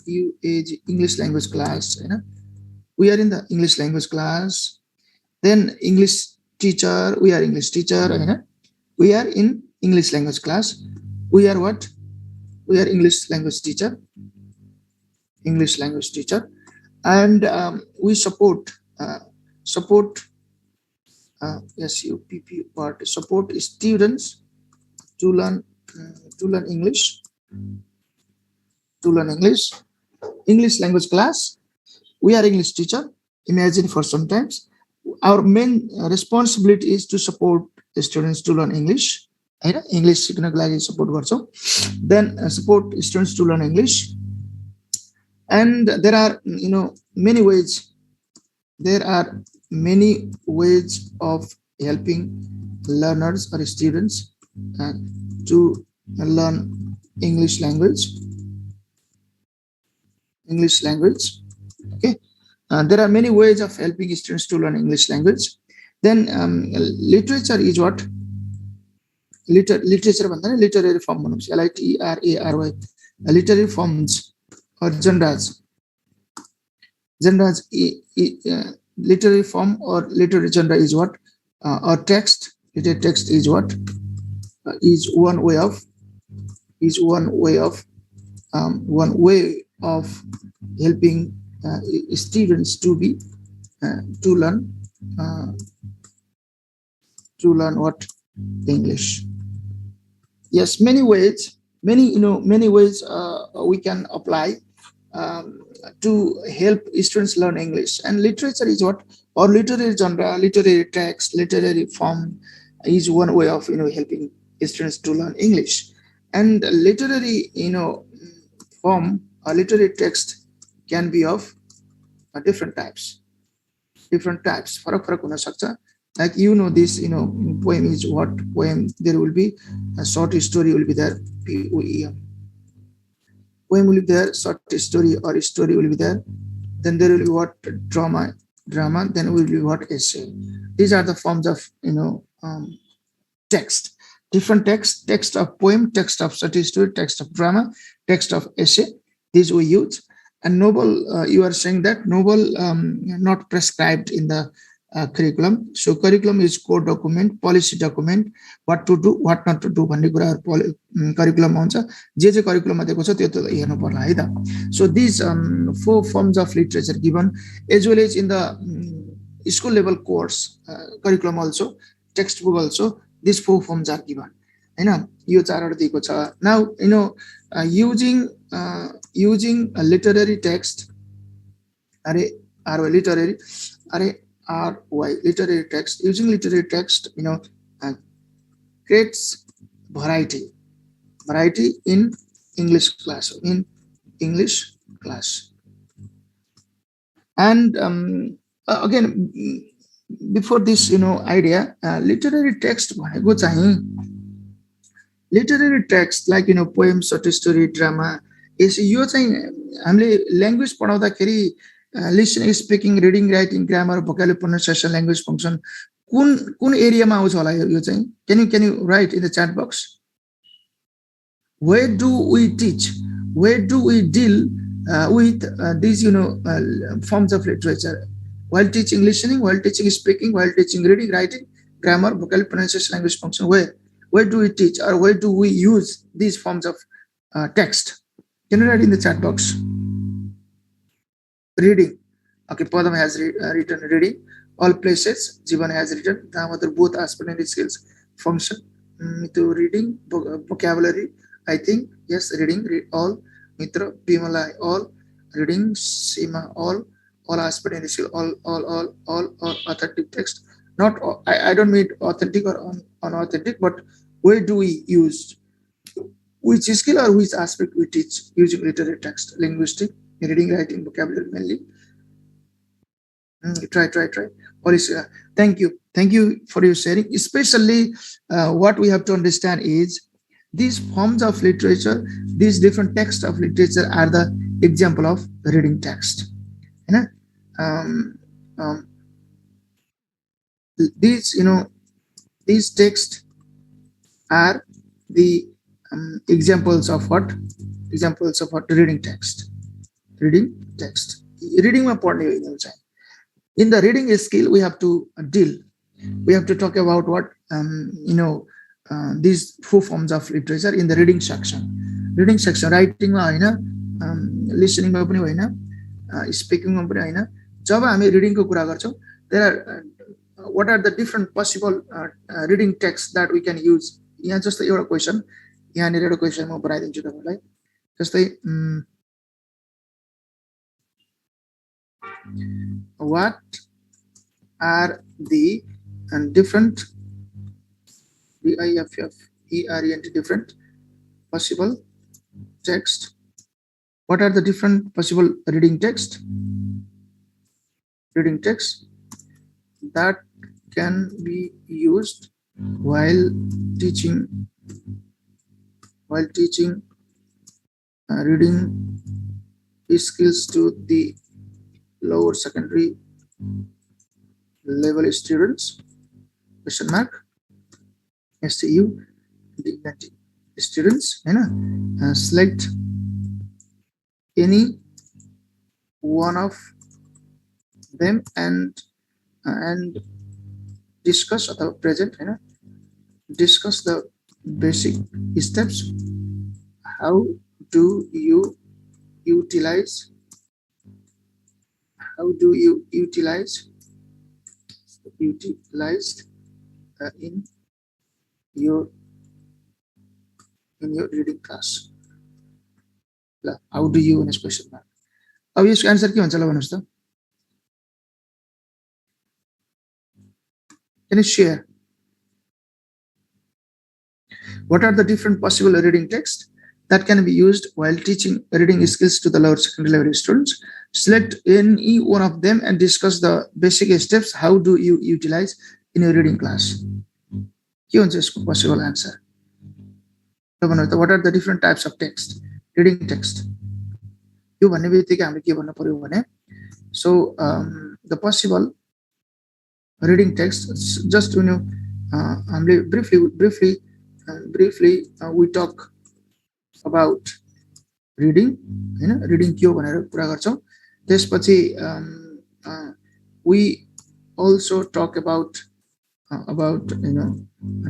UAG, English language class. We are in the English language class. Then English teacher, we are English teacher. We are in English language class. We are what? We are English language teacher. English language teacher. And we support SUPP part, support students to learn English, English language class. We are English teacher. Imagine for sometimes our main responsibility is to support the students to learn English. English support. Then support students to learn English. And there are many ways. There are many ways of helping learners or students to learn English language. Okay. There are many ways of helping students to learn English language. Then literature is what? Literature literary form, LITERARY, literary forms or genres. Literary form or literary genre is what? Or text. Literary text is what? Is one way of helping students to learn what? English. Yes, many ways we can apply to help students learn English. And literature is what? Or literary genre, literary text, literary form is one way of helping students to learn English. And literary form or literary text can be of different types. Like this poem is what? Poem, there will be a short story will be there, POEM. Poem will be there, short story or story will be there. Then there will be what? Drama, then will be what? Essay. These are the forms of text. Different text of poem, text of short story, text of drama, text of essay. These we use. And novel, you are saying that novel not prescribed in the curriculum. So curriculum is core document, policy document, what to do, what not to do. Curriculum curriculum. So these 4 forms of literature given, as well as in the school level course curriculum also, textbook also, these 4 forms are given. Now using a literary text, literary text, using literary text creates variety in English class, and again, before this idea, literary text literary text like poems, short story, drama is language listening, speaking, reading, writing, grammar, vocabulary, pronunciation, language function. Kun area ma आउँछ होला यो चाहिँ? Can you write in the chat box? Where do we teach? Where do we deal with these forms of literature? while teaching listening, while teaching speaking, while teaching reading, writing, grammar, vocabulary, pronunciation, language function. Where do we teach or where do we use these forms of text? Can you write in the chat box? Reading. Okay, Padam has written reading. All places. Jivan has written. Damodar both aspect and skills function. To reading, vocabulary. I think yes, reading. Read all. Mitra, Bimala, all. Reading, Sima, all aspect and skill, all authentic text. Not I don't mean authentic or unauthentic, but where do we use which skill or which aspect we teach using literary text, linguistic, reading, writing, vocabulary mainly. Try. Policy. Thank you for your sharing. Especially, what we have to understand is these forms of literature, these different texts of literature are the example of reading text. You know, these these texts are the examples of what? Examples of what? Reading text. Reading text. Reading my point in the reading skill, we have to deal. We have to talk about what these four forms of literature in the reading section. Reading section, writing, listening, speaking, जब हामी reading को कुरा गर्छौं, there are what are the different possible reading texts that we can use? यहाँ जस्तो एउटा question, यहाँनिर एउटा क्वेशन म बनाइदिन्छु तपाईलाई. जस्तै what are the different different possible text? What are the different possible reading text? Reading text that can be used while teaching reading skills to the lower secondary level students? Question mark. STU students. Select any one of them and discuss at the present. Discuss the basic steps. How do you utilize? How do you utilize in your reading class? How do you in question mark? अब यसको answer के भन्छ ल भन्नुस् त? Can you share? What are the different possible reading texts that can be used while teaching reading skills to the lower secondary level students? Select any one of them and discuss the basic steps. How do you utilize in your reading class? Possible answer. What are the different types of text? Reading text. So the possible reading text, just briefly we talk about reading. Reading के हो भनेर कुरा गर्छौं. त्यसपछि we also talk about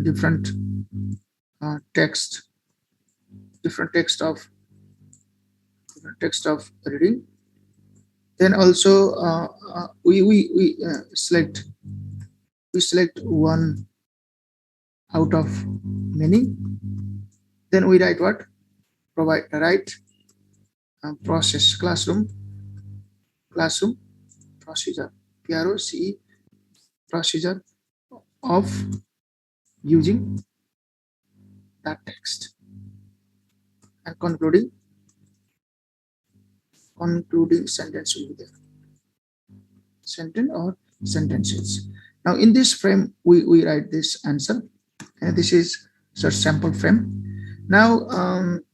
different text of reading. Then also we select one out of many. Then we write what? Write process, classroom procedure, PROCE, procedure of using that text, and concluding sentence will be there. Sentence or sentences. Now in this frame we write this answer, and this is such sample frame. Now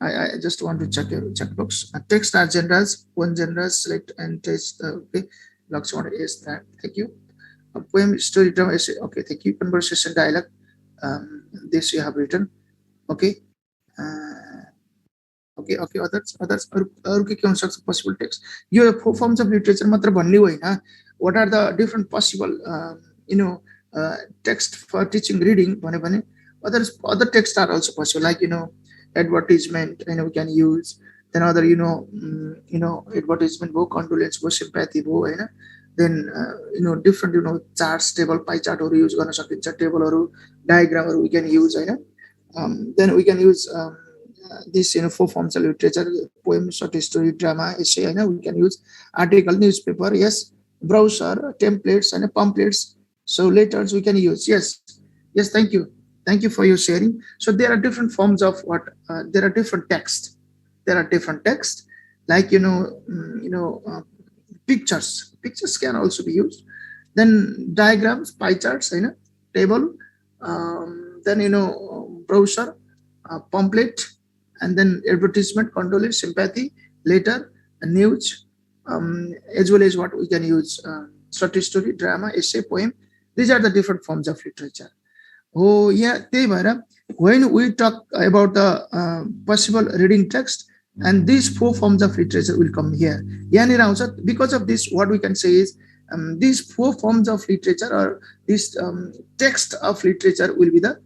I just want to check your checkbox. Text are generals. One general, select and test. Okay, Lakshmana is that. Thank you. Poem, story, drama, essay. Okay, thank you. Conversation, dialogue. This you have written. Okay. Okay, okay, others अरू के हुन सक्छ possible text. Yo 4 forms of literature मात्र भन्ने होइन. What are the different possible text for teaching reading भने भने other texts are also possible, like advertisement, we can use. Then other advertisement भयो, condolence भयो, sympathy भयो हैन. Then different charts, table, pie chart हरू use गर्न सकिन्छ, table हरू, diagram हरू we can use Hahn. Then we can use this 4 forms of literature: poem, short story, drama, essay. We can use article, newspaper, yes, brochure, templates, and pamphlets. So letters we can use. Yes. Thank you for your sharing. So there are different forms of what. There are different texts. There are different texts, like pictures. Pictures can also be used. Then diagrams, pie charts, table. Then brochure, pamphlet, and then advertisement, condolence, sympathy, letter, news, as well as what we can use short story, drama, essay, poem. These are the different forms of literature. Oh yeah, when we talk about the possible reading text, and these 4 forms of literature will come here. Because of this, what we can say is these 4 forms of literature, or this text of literature, will be the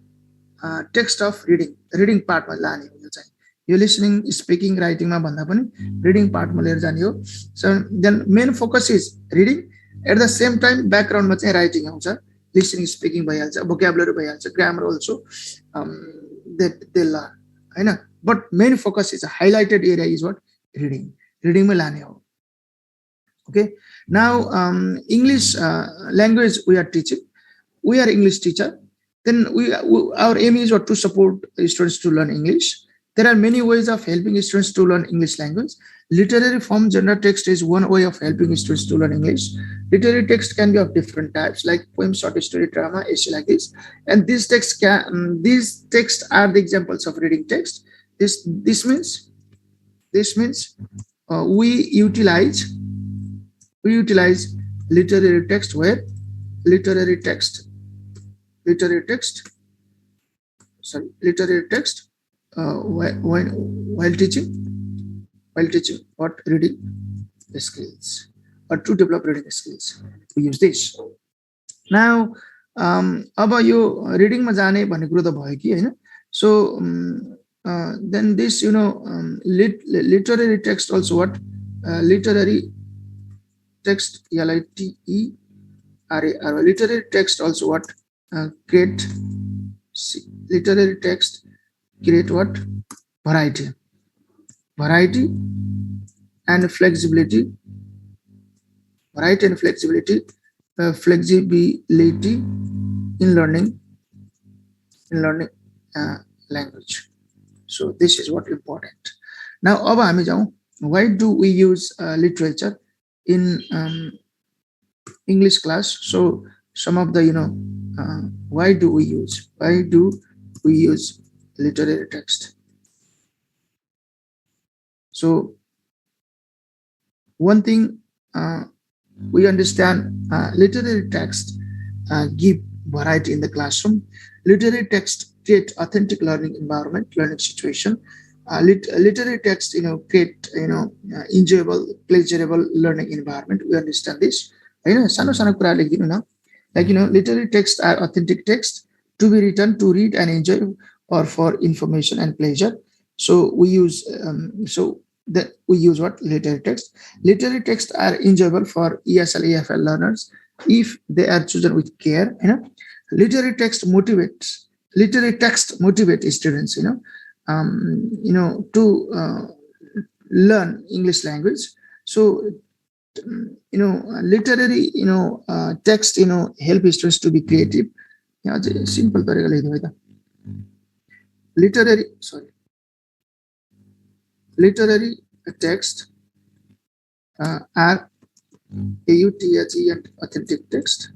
text of reading part ma lane ho chahi. Yo listening, speaking, writing ma bhanda pani reading part ma liएर जाने हो. So then main focus is reading. At the same time background ma chahi writing आउँछ, listening, speaking भइहाल्छ, vocabulary भइहाल्छ, grammar also they learn Hahn. But main focus is a highlighted area is what? Reading ma lane ho. Okay, now English language we are teaching. We are English teacher. Then our aim is what? To support students to learn English. There are many ways of helping students to learn English language. Literary form genre text is one way of helping students to learn English. Literary text can be of different types, like poem, short story, drama, essay, like this. And these texts are the examples of reading text. This means we utilize literary text where literary text while teaching what? Reading skills, or to develop reading skills, we use this. Now अब यो reading मा जाने भन्ने कुरो त भयो कि हैन. So then this literary text also what? Literary text, LITERARY, literary text also what? Create what? Variety and flexibility. Flexibility in learning language. So this is what important. Now अब हामी जाउँ, why do we use literature in English class? So some of the why do we use literary text? So one thing we understand, literary text give variety in the classroom. Literary text create authentic learning environment, learning situation. Literary text create enjoyable, pleasurable learning environment. We understand this. Sano कुरा लेखिदिनु न. Like literary texts are authentic text to be written to read and enjoy, or for information and pleasure. So we use what? Literary text. Literary texts are enjoyable for ESL, EFL learners if they are chosen with care. Literary text motivates students to learn English language. So literary text help students to be creative. Simple literary text are AUTHE and authentic text.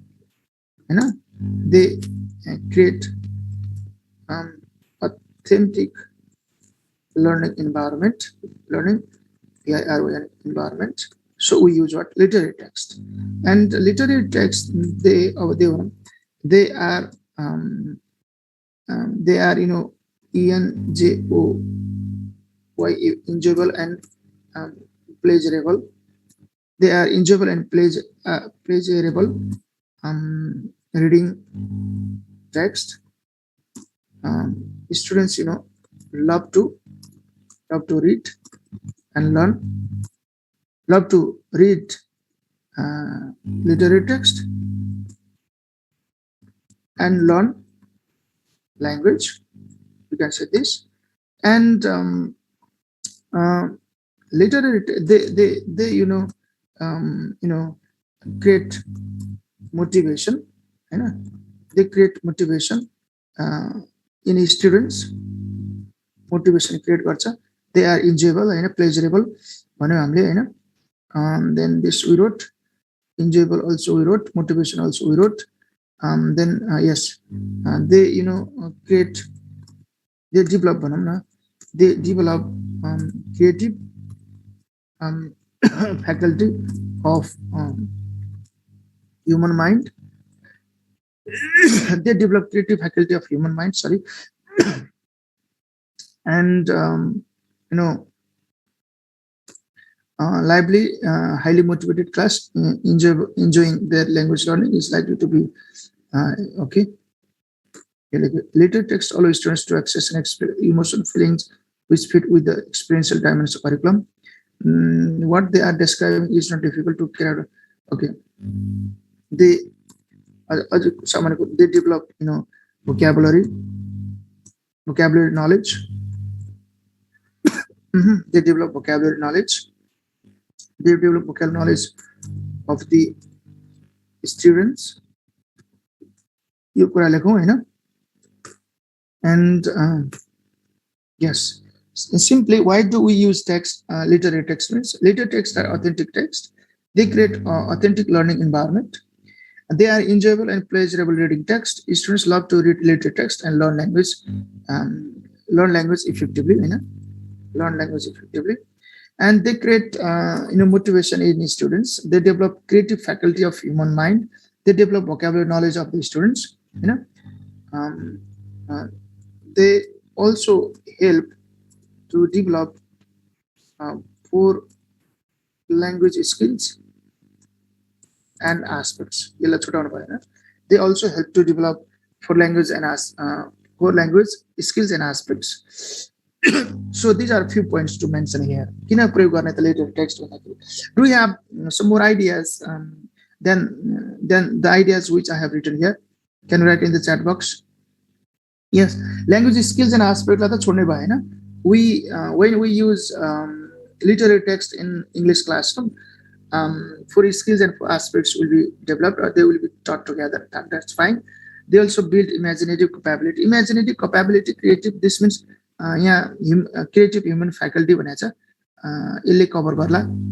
They create authentic learning environment. So we use what? Literary text. And literary text, they are ENJO why enjoyable and pleasurable. They are enjoyable and pleasurable. Reading text. Students, love to read and learn. Love to read literary text and learn language. You can say this. And literary, they create motivation. They create motivation in students. Motivation create garcha. They are enjoyable and pleasurable. Then this we wrote. Enjoyable also we wrote. Motivation also we wrote. Then yes, they create. They develop. They develop creative faculty of human mind. They develop creative faculty of human mind. Sorry, and lively, highly motivated class enjoying their language learning is likely to be okay. Later text allows students to access and express emotional feelings which fit with the experiential dimensions of curriculum. What they are describing is not difficult to carry out. Okay, they develop vocabulary knowledge. They develop vocabulary knowledge. They develop vocabulary knowledge of the students. And yes, simply, why do we use text? Literary text means literary texts are authentic text. They create authentic learning environment. They are enjoyable and pleasurable reading text. Students love to read literary text and learn language. Learn language effectively. Learn language effectively, and they create motivation in students. They develop creative faculty of human mind. They develop vocabulary knowledge of the students. They also help to develop for language skills and aspects. They also help to develop for language and for language skills and aspects. So these are a few points to mention here. Later text. Do we have some more ideas than the ideas which I have written here? Can you write in the chat box? Yes, language skills and aspects. We when we use literary text in English classroom, for skills and for aspects will be developed or they will be taught together. That's fine. They also build imaginative capability. Imaginative capability, creative. This means creative human faculty cover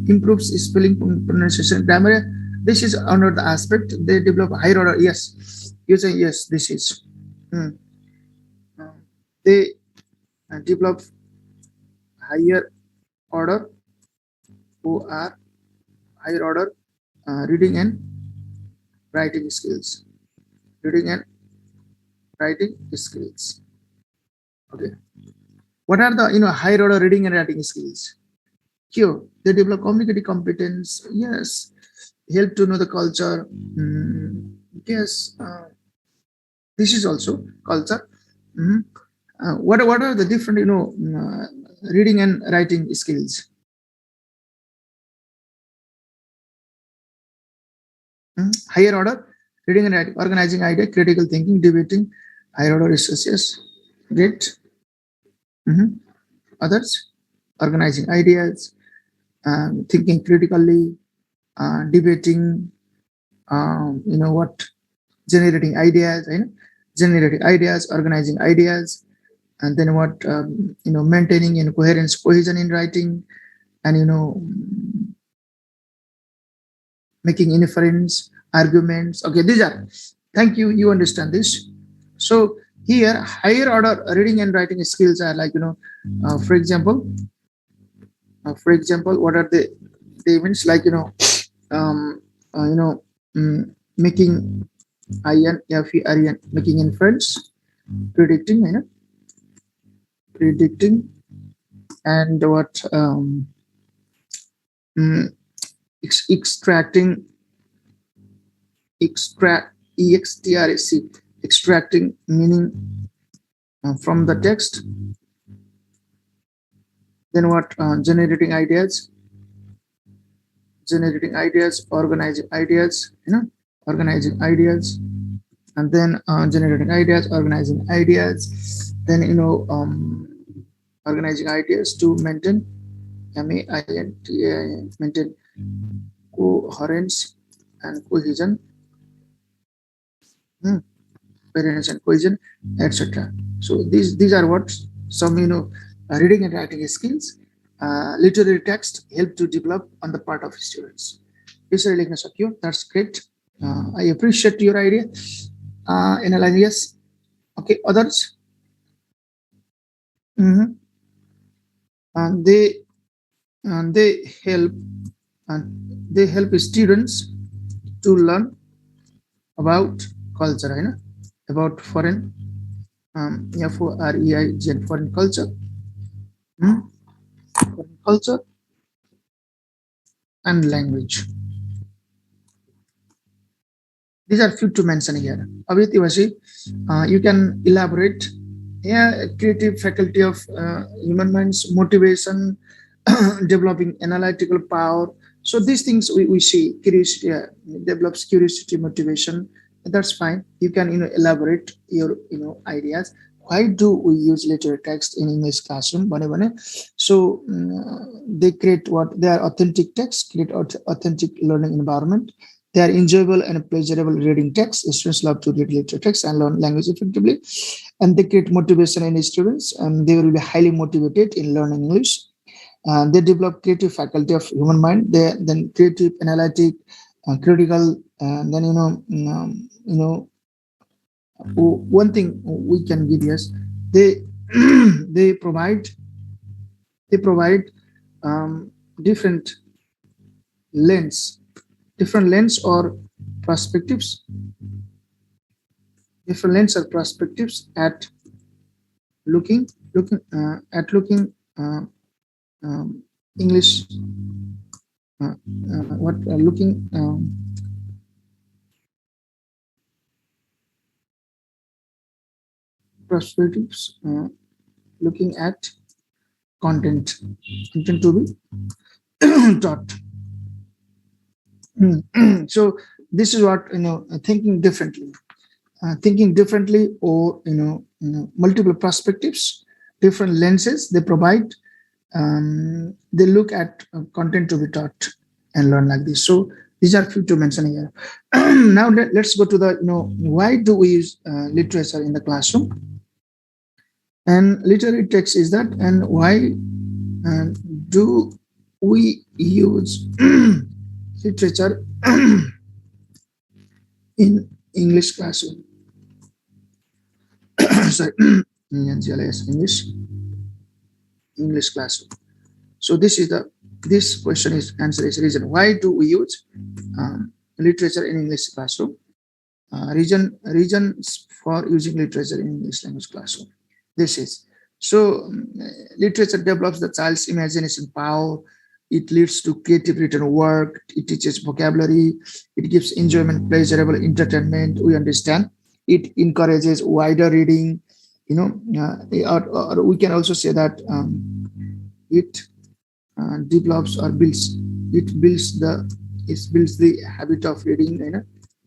improves spelling, pronunciation, grammar. This is another aspect. They develop higher order. Yes, you say yes. This is. They develop higher order OR higher order reading and writing skills. Reading and writing skills. Okay. What are the higher order reading and writing skills? Q. They develop communicative competence. Yes. Help to know the culture. Yes. This is also culture. What are the different reading and writing skills? Higher order reading and writing, organizing idea, critical thinking, debating, higher order researches. Great. Others, organizing ideas, thinking critically, debating, generating ideas, organizing ideas, and then what, maintaining coherence, cohesion in writing, and making inference, arguments. Okay, these are. Thank you. You understand this. So here, higher order reading and writing skills are like for example, what are the events like making making inference, predicting, and what mm, extracting extracting meaning from the text. Then what generating ideas, organizing ideas, organizing ideas, and then generating ideas, organizing ideas, then organizing ideas to maintain maintain coherence and cohesion, coherence and cohesion, etc. So these are what some reading and writing skills. Literary text help to develop on the part of students. That's great. I appreciate your idea. Analysis. Okay, others. And they help students to learn about culture, about foreign foreign culture, foreign culture and language. These are few to mention here. Abhit, you can elaborate. Yeah, creative faculty of human minds, motivation, developing analytical power. So these things we see, curiosity, develops curiosity, motivation. That's fine. You can elaborate your ideas. Why do we use literary text in English classroom? So they create what they are authentic text, create authentic learning environment. They are enjoyable and pleasurable reading text. Students love to read literary text and learn language effectively. And they create motivation in students, and they will be highly motivated in learning English. They develop creative faculty of human mind. They then creative, analytic, critical, and then one thing we can give is they they provide different lens or perspectives, at looking English, looking perspectives, looking at content to be taught. So this is what thinking differently, or multiple perspectives, different lenses they provide. They look at content to be taught and learn like this. So these are few to mention here. Now let's go to the why do we use literature in the classroom, and literary text is that, and why do we use literature in English classroom. Sorry, English classroom. So this question is answer is reason why do we use literature in English classroom. Reasons for using literature in English language classroom. This is so literature develops the child's imagination power. It leads to creative written work. It teaches vocabulary. It gives enjoyment, pleasurable entertainment. We understand. It encourages wider reading. Or we can also say that it develops or builds. It builds the habit of reading.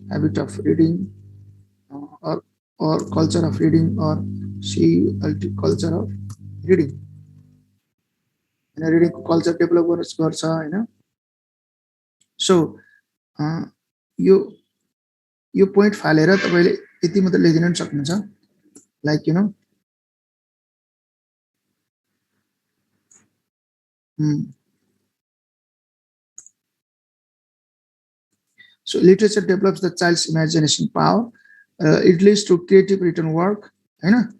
Habit of reading, or culture of reading, or culture of reading. Reading culture developers गर्छ So यो point Faleiro तपाईले यति मात्र लेखिदिन सक्नुहुन्छ, like So literature develops the child's imagination power. It leads to creative written work, then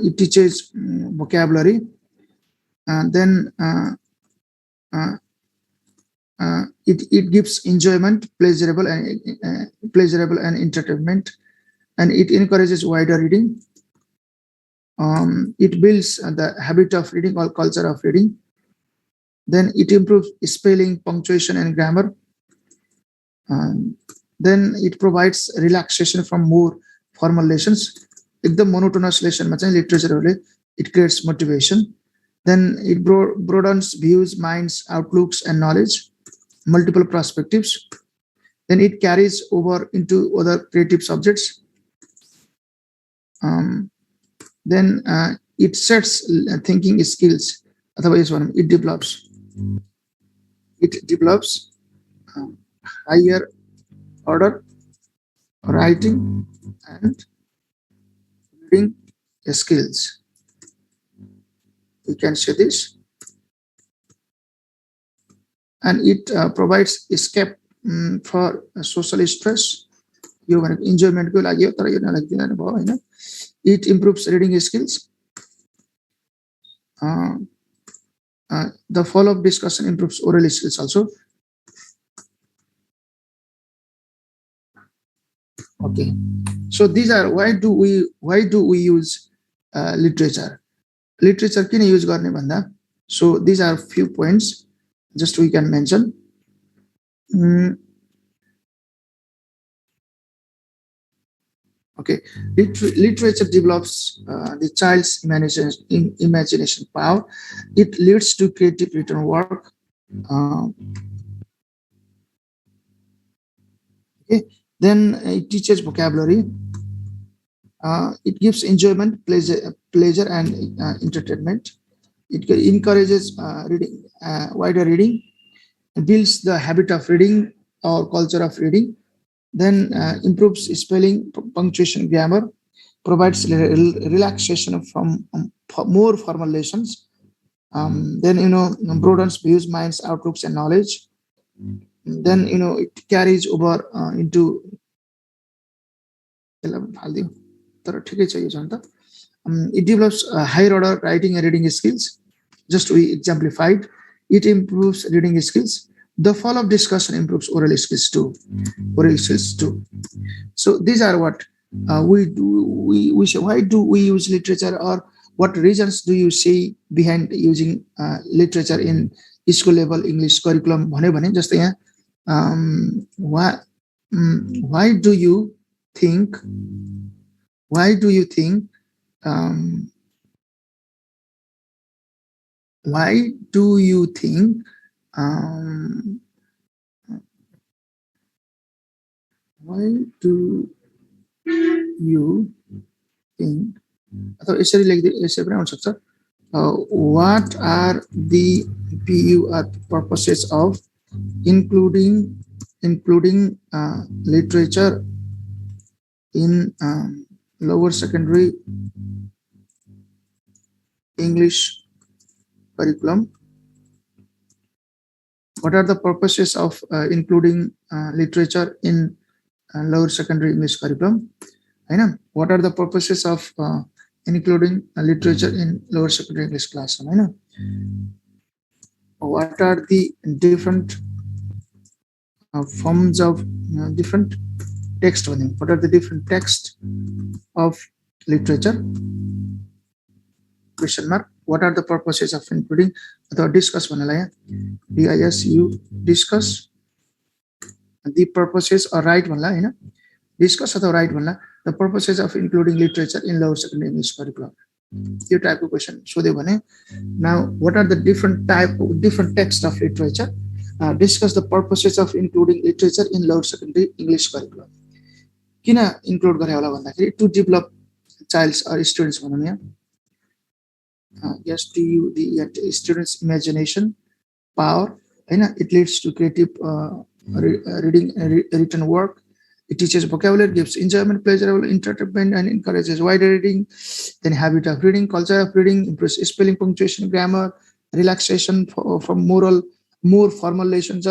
it teaches vocabulary, and then it gives enjoyment, pleasurable and entertainment, and it encourages wider reading. It builds the habit of reading or culture of reading. Then it improves spelling, punctuation, and grammar. Then it provides relaxation from more formal lessons. The monotonous lesson, literature, it creates motivation. Then it broadens views, minds, outlooks, and knowledge, multiple perspectives. Then it carries over into other creative subjects. Then it sets thinking skills. Otherwise, it develops. It develops higher order writing and reading skills. We can say this. And it provides escape for social stress. You enjoyment. It improves reading skills. The follow-up discussion improves oral skills also. Okay, so these are why do we use literature? Literature can use garne bhanda. So these are few points. Just we can mention. Okay, literature develops the child's imagination power. It leads to creative written work. Okay, then it teaches vocabulary. It gives enjoyment, pleasure, and entertainment. It encourages reading, wider reading. It builds the habit of reading or culture of reading. Then improves spelling, punctuation, grammar, provides relaxation from more formal lessons. Then broadens views, minds, outlooks, and knowledge. Then it carries over into. It develops higher order writing and reading skills. Just we exemplified. It improves reading skills. The follow-up discussion improves oral skills too. So these are what we do. We say, why do we use literature, or what reasons do you see behind using literature in school level English curriculum? Just why do you think? Why do you think? Why do you think? Why do you think? What are the purposes of including literature in lower secondary English curriculum? What are the purposes of including literature in lower secondary English curriculum? What are the purposes of including literature in lower secondary English classroom? What are the different forms of different text? What are the different texts of literature? Question mark. What are the purposes of including? Discuss discuss the purposes, or write discuss or write the purposes of including literature in lower secondary English curriculum. You type of question. So they now, what are the different texts of literature? Discuss the purposes of including literature in lower secondary English curriculum. Kina include to develop child's or students. Yes, to the students' imagination power. It leads to creative reading written work. It teaches vocabulary, gives enjoyment, pleasurable entertainment, and encourages wider reading. Then habit of reading, culture of reading, improves spelling, punctuation, grammar, relaxation from more formal lessons.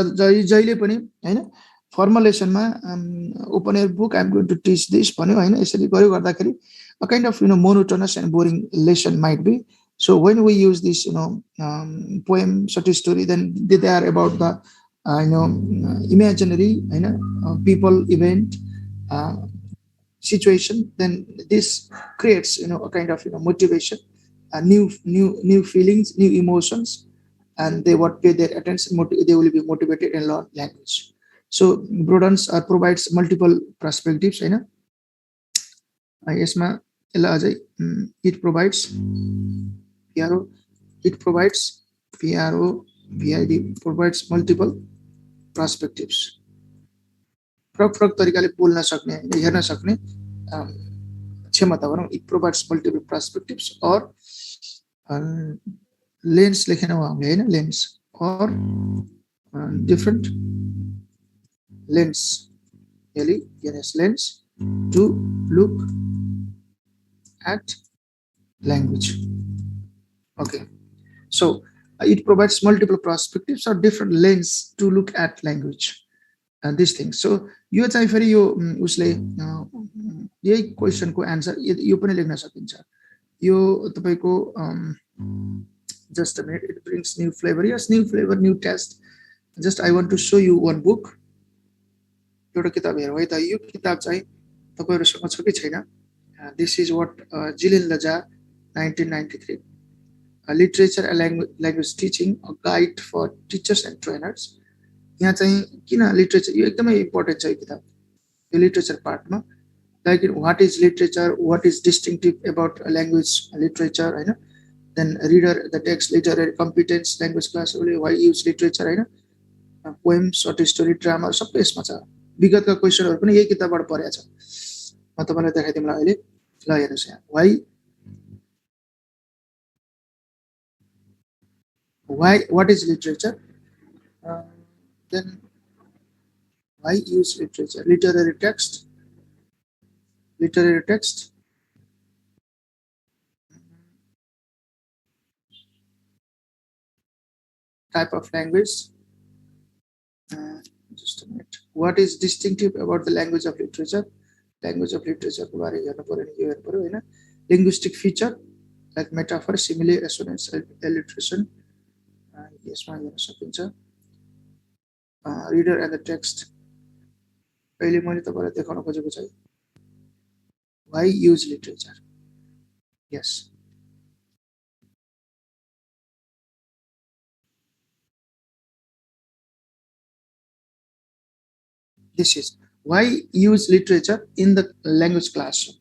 Formal lesson open air book, I'm going to teach this. A kind of monotonous and boring lesson might be. So when we use this poem, such a story, then they are about the imaginary people, event, situation, then this creates a kind of motivation, new feelings, new emotions, and they would pay their attention. They will be motivated and learn language. So broadens provides multiple perspectives. Yes, ma. It provides PRO. It provides PRO. VID provides multiple perspectives. फरक तरिकाले बोल्न सक्ने हेर्न सक्ने क्षमता भनौँ. It provides multiple perspectives or lens लेखेन हो हामीले हैन, lens or different lens, yes, lens to look at language. Okay, so it provides multiple perspectives or different lens to look at language. And these things. So यो चाहिँ फेरि यो उसले यही क्वेशनको answer यो पनि लेख्न सकिन्छ. यो तपाईको just a minute, it brings new flavor. Yes, new flavor, new taste. Just I want to show you one book. एउटा किताब हेरौँ है त. यो किताब चाहिँ तपाईहरुसँग छ कि छैन? This is what Jilin Laja 1993, Literature and Language Teaching, a guide for teachers and trainers. यहाँ चाहिँ किन लिटरेचर यो एकदमै इम्पोर्टेन्ट छ यो किताब. यो लिटरेचर पार्टमा like what is literature, what is distinctive about language literature हैन. Then reader the text literary competence language class why use literature हैन. पोएम, सर्ट स्टोरी, ड्रामा सबै यसमा छ. विगतका क्वेशनहरु पनि यही किताबबाट परेको छ. म तपाईलाई देखाइदिउँला अहिले. ल हेर्नुस् यहाँ. Why what is literature? Then why use literature? Literary text, type of language. Just a minute. What is distinctive about the language of literature? Language of literature को बारे हेर्नु पर्यो नि, यो हेर्नु पर्यो हैन. Linguistic feature like metaphor, simile, assonance, alliteration. यसमा हेर्न सकिन्छ. Reader and the text. अहिले मैले तपाईलाई देखाउन खोजेको चाहिँ why use literature. Yes. This is why use literature in the language classroom.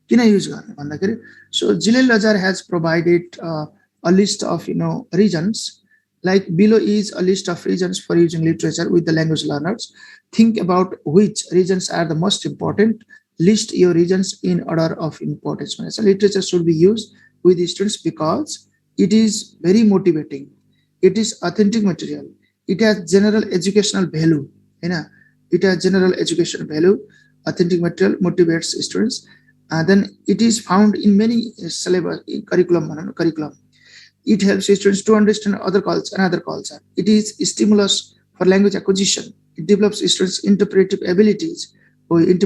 किन use गर्ने भन्दाखेरि, so Jilin Lazar has provided a list of reasons. Like below is a list of reasons for using literature with the language learners. Think about which reasons are the most important. List your reasons in order of importance. So literature should be used with the students because it is very motivating. It is authentic material. It has general educational value. It has general educational value. Authentic material motivates students. Then it is found in many syllabus curriculum. It helps students to understand another culture. It is a stimulus for language acquisition. It develops students' interpretive abilities. Like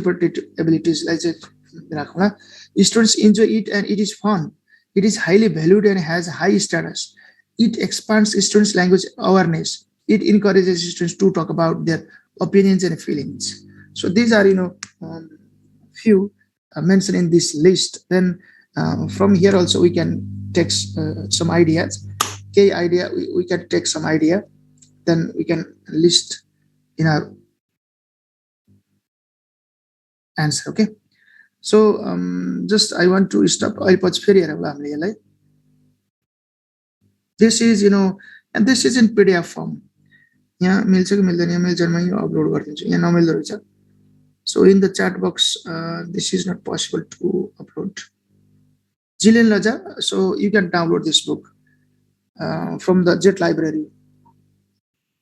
students enjoy it and it is fun. It is highly valued and has high status. It expands students' language awareness. It encourages students to talk about their opinions and feelings. So these are few mentioned in this list. Then from here also we can take some ideas. We can take some idea, then we can list in our answer. Okay, so just I want to stop. This is and this is in PDF form. Yeah, upload. So in the chat box, this is not possible to upload. Jilin Laja, so you can download this book from the Jet Library.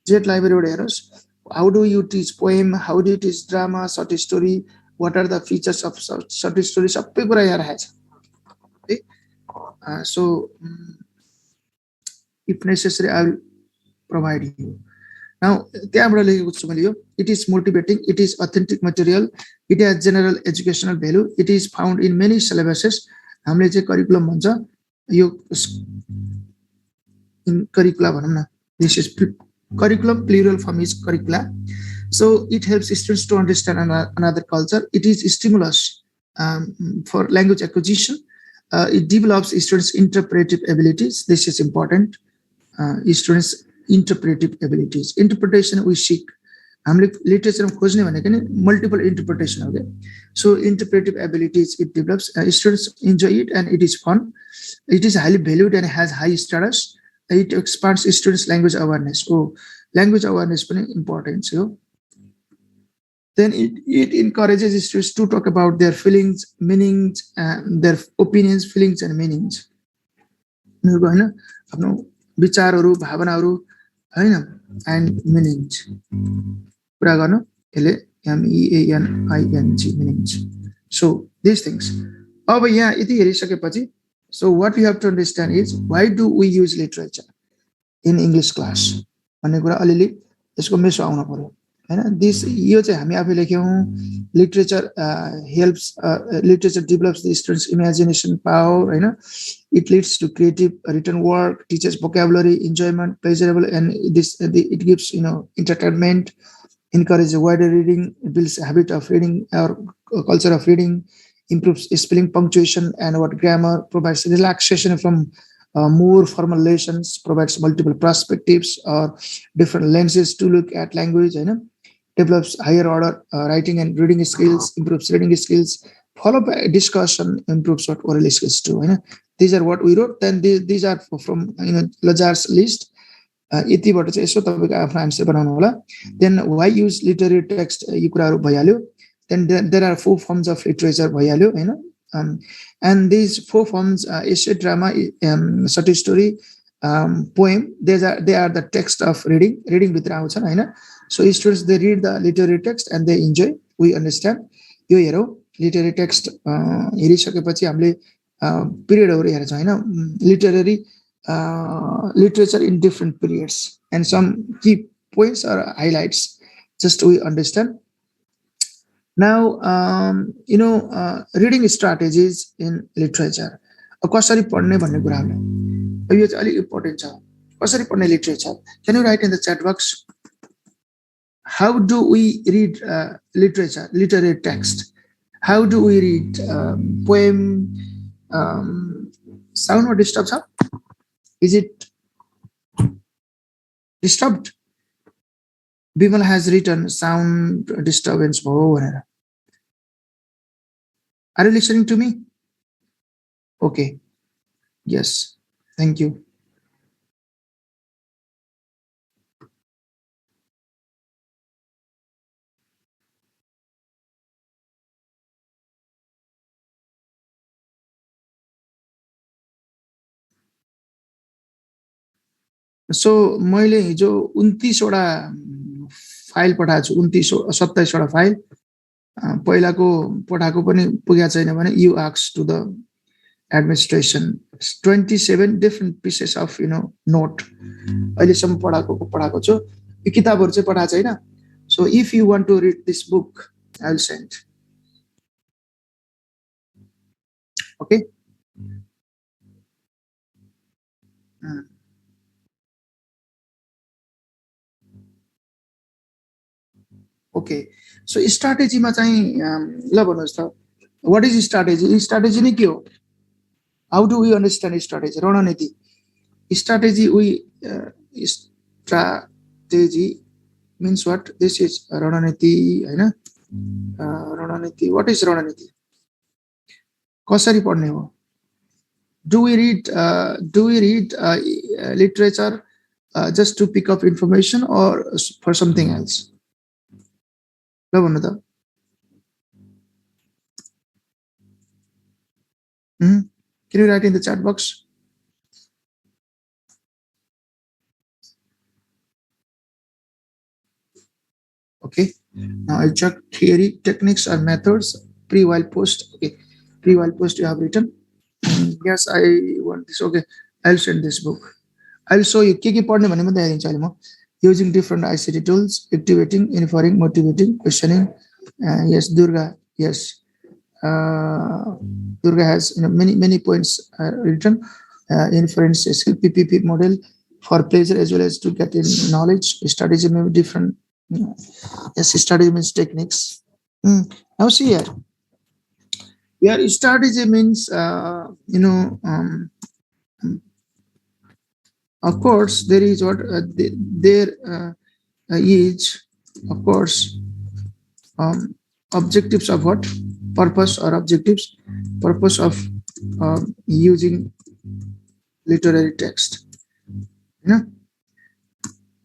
Jet Library errors. How do you teach poem? How do you teach drama, short story? What are the features of short stories? Okay. So if necessary, I will provide you. Now, it is motivating. It is authentic material. It has general educational value. It is found in many syllabuses. हामीले चाहिँ curriculum भन्छ यो इन करिकुला भनौं न. This is curriculum, plural form is curricula. So it helps students to understand another culture. It is a stimulus for language acquisition. It develops students' interpretive abilities. This is important. Students' interpretive abilities. Interpretation we seek. हामीले लिटरेचरमा खोज्ने भनेको नि multiple interpretation हो क्या. So interpretive abilities it develops. Students enjoy it and it is fun. It is highly valued and has high status. It expands students language awareness. Language awareness पनि important छ. Then it encourages students to talk about their feelings, meanings, their opinions, feelings, and meanings. होइन आफ्नो विचारहरू, भावनाहरू होइन end मिनिङ्स कुरा गर्न यसले MEANING meanings. So this things. अब यहाँ यति हेरिसकेपछि so what you have to understand is why do we use literature in English class भन्ने कुरा अलिअलि यसको मेसो आउनु पर्यो होइन. दिस यो चाहिँ हामी आफै लेख्यौँ. Literature helps literature develops the students imagination power होइन. It leads to creative written work, teachers vocabulary, enjoyment, pleasurable and this it gives entertainment, encourage wider reading, builds a habit of reading or culture of reading, improves spelling, punctuation, and what grammar, provides relaxation from more formal lessons, provides multiple perspectives or different lenses to look at language, develops higher order writing and reading skills, improves reading skills, followed by discussion, improves what oral skills too. These are what we wrote. Then these are from Lazar's list. यतिबाट चाहिँ यसो तपाईँको आफ्नो answer बनाउनु होला. Then why use literary text यो कुराहरू भइहाल्यो. Then there are 4 forms of literature भइहाल्यो होइन. And these 4 forms essay, drama, short story, poem, they are the text of रिडिङभित्र आउँछन् होइन. So students they read the literary text and they enjoy, we understand. यो हेरौँ literary text हेरिसकेपछि हामीले पिरियडहरू हेर्छौँ होइन. Literary literature in different periods and some key points or highlights just to understand. Now reading strategies in literature. कसरी पढ्ने भन्ने कुराहरु यो चाहिँ अलि इम्पोर्टेन्ट छ. कसरी पढ्ने literature? Can you write in the chat box? How do we read literature, literary text? How do we read poem? Sound or disturbs up? Is it disturbed? Bimal has written sound disturbance. Are you listening to me? Okay. Yes. Thank you. सो मैले हिजो 29 वटा file पठाएको छु. 27 वटा file. पहिलाको पठाएको पनि पुगेको छैन भने you ask to the administration. 27 different pieces of note अहिलेसम्म पठाएको छु. यो किताबहरू चाहिँ पठाएको छैन. So if you want to read this book I will send. Okay. Okay. So स्ट्राटेजीमा चाहिँ ल भन्नुहोस् त, वाट इज स्ट्राटेजी? स्ट्राटेजी नै के हो? How do we understand strategy? रणनीति. Strategy strategy means what? This is रणनीति हैन. रणनीति. What is रणनीति? कसरी पढ्ने हो? Do we read literature just to pick up information or for something else? ल भन्नु त. Can you write in the chat box? Okay. Now I check theory, techniques or methods. Pre-while post. Okay. Pre-while post you have written. Yes, I want this. Okay. I'll send this book. I'll show you. के पढ्ने भन्ने मात्रै हेरिन्छ अहिले म. Using different ICT tools, activating, inferring, motivating, questioning. Yes, Durga. Yes, Durga has many points written. Inference skill, PPP model for pleasure as well as to get in knowledge. Strategy may be different. Yes, strategy means techniques. Now see here. Your strategy means, of course, there is what there is, of course, objectives of what purpose or objectives, purpose of using literary text. You know,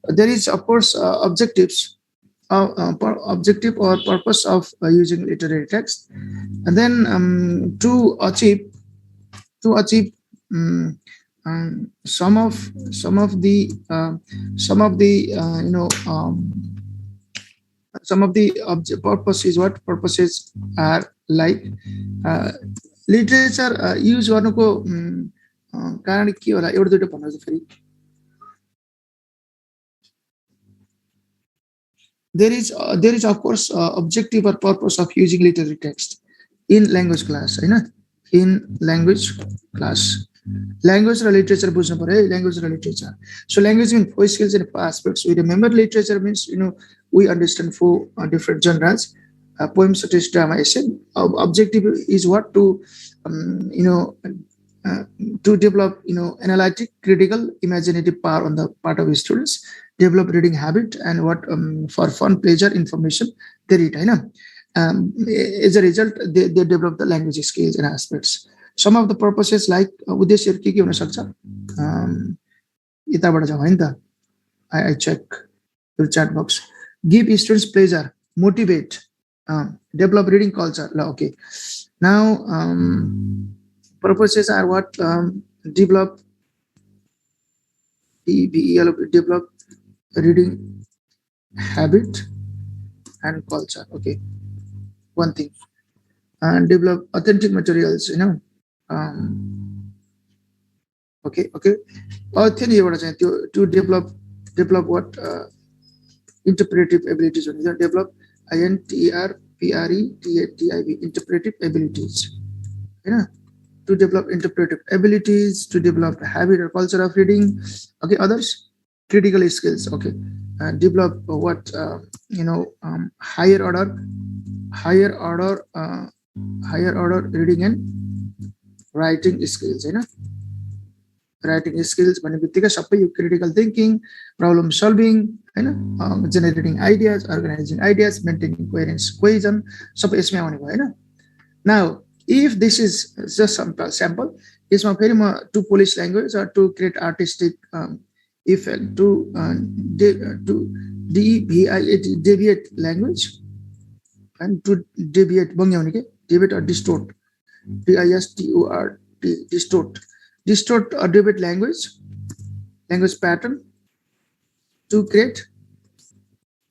there is, of course, objectives, objective or purpose of using literary text, and then to achieve um, some of the some of the purpose is what purposes are like literature use गर्नुको कारण के होला एउटा दुईटा भन्नु फेरि there is of course objective or purpose of using literary text in language class, in language class. Language or literature बुझ्नु पर्यो है, language or literature. So language means four skills and four aspects. We remember literature means we understand four different genres: poem, satire, drama, essay. Objective is what to to develop analytic, critical, imaginative power on the part of students, develop reading habit, and what for fun, pleasure, information they read. As a result, they develop the language skills and aspects. Some of the purposes like उद्देश्य के हुन सक्छ यताबाट जाऊ हैन त I check your chat box. Give students pleasure, motivate, develop reading culture. Okay, now purposes are what develop develop reading habit and culture. Okay, one thing, and develop authentic materials. Okay. To develop what interpretive abilities. Develop interpretive interpretive abilities. To develop interpretive abilities, to develop habit or culture of reading. Okay, others critical skills. Okay, develop what higher order reading and writing skills. Writing skills भन्ने बित्तिकै सबै यो critical thinking, problem solving, generating ideas, organizing ideas, maintaining coherence, cohesion, सबै यसमै आउने भयो. Now, if this is just sample, यसमा फेरि म to polish language or to create artistic effect, to deviate language, and to deviate बङ्ग्याउने के deviate or distort, distort, distort or deviate language pattern to create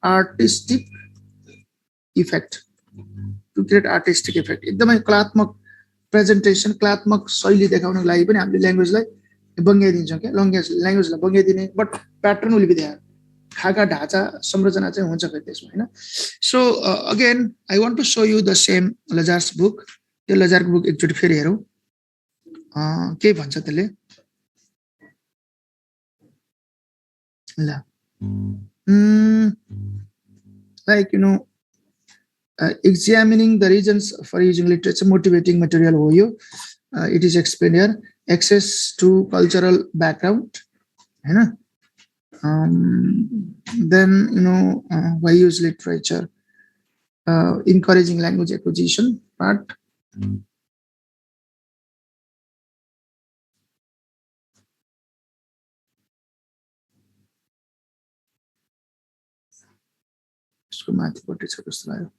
artistic effect. एकदमै कलात्मक presentation, कलात्मक शैली देखाउनको लागि पनि हामीले ल्याङ्ग्वेजलाई बङ्ग्याइदिन्छौँ क्या, ल्याङ्ग्वेजलाई बङ्ग्याइदिने, बट प्याटर्न उसले देखायो, खाका ढाँचा संरचना चाहिँ हुन्छ फेरि त्यसमा. So again I want to show you the same Lazar's book. त्यो लजारको बुक एकचोटि फेरि हेरौँ के भन्छ त्यसले. ल like examining the reasons for using literature, motivating material हो यो. It is explained here. Access to cultural background, then why use literature, encouraging language acquisition part. इसको माथिपट्टि छ जस्तो लाग्यो.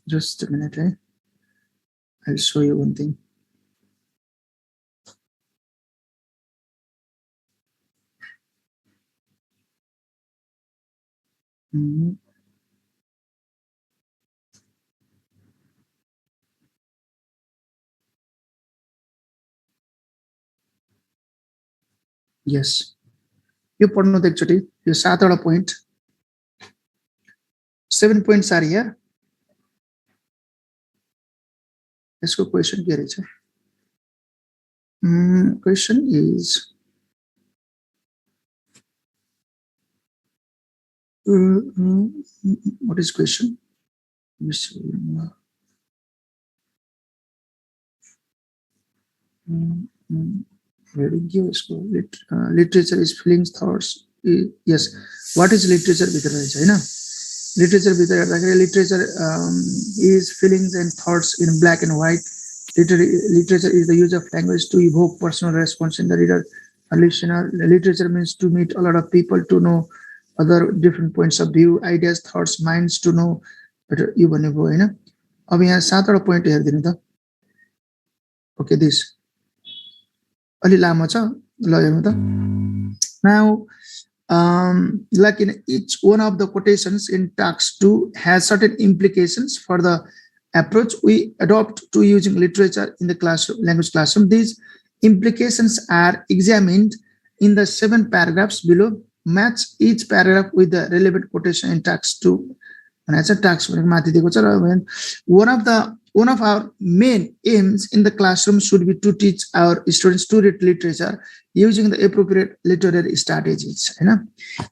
Just a minute, I'll show you one thing. Yes, you पढ्नु त एकचोटि यो 7 वटा point, 7 points are here. यसको question के रहेछ? Question is What is question? Literature is feelings, thoughts. Yes. What is literature? Literature literature is feelings and thoughts in black and white. Literature is the use of language to evoke personal response in the reader or listener. Literature means to meet a lot of people, to know other different points of view, ideas, thoughts, minds, to know better. You भनेको हैन अब यहाँ सातवटा point हेर्दिनु त okay this अलि लामो छ ल हेर्नु त now like in each one of the quotations in text 2 has certain implications for the approach we adopt to using literature in the language classroom. These implications are examined in the 7 paragraphs below. Match each paragraph with the relevant quotation in text 2. One of our main aims in the classroom should be to teach our students to read literature using the appropriate literary strategies.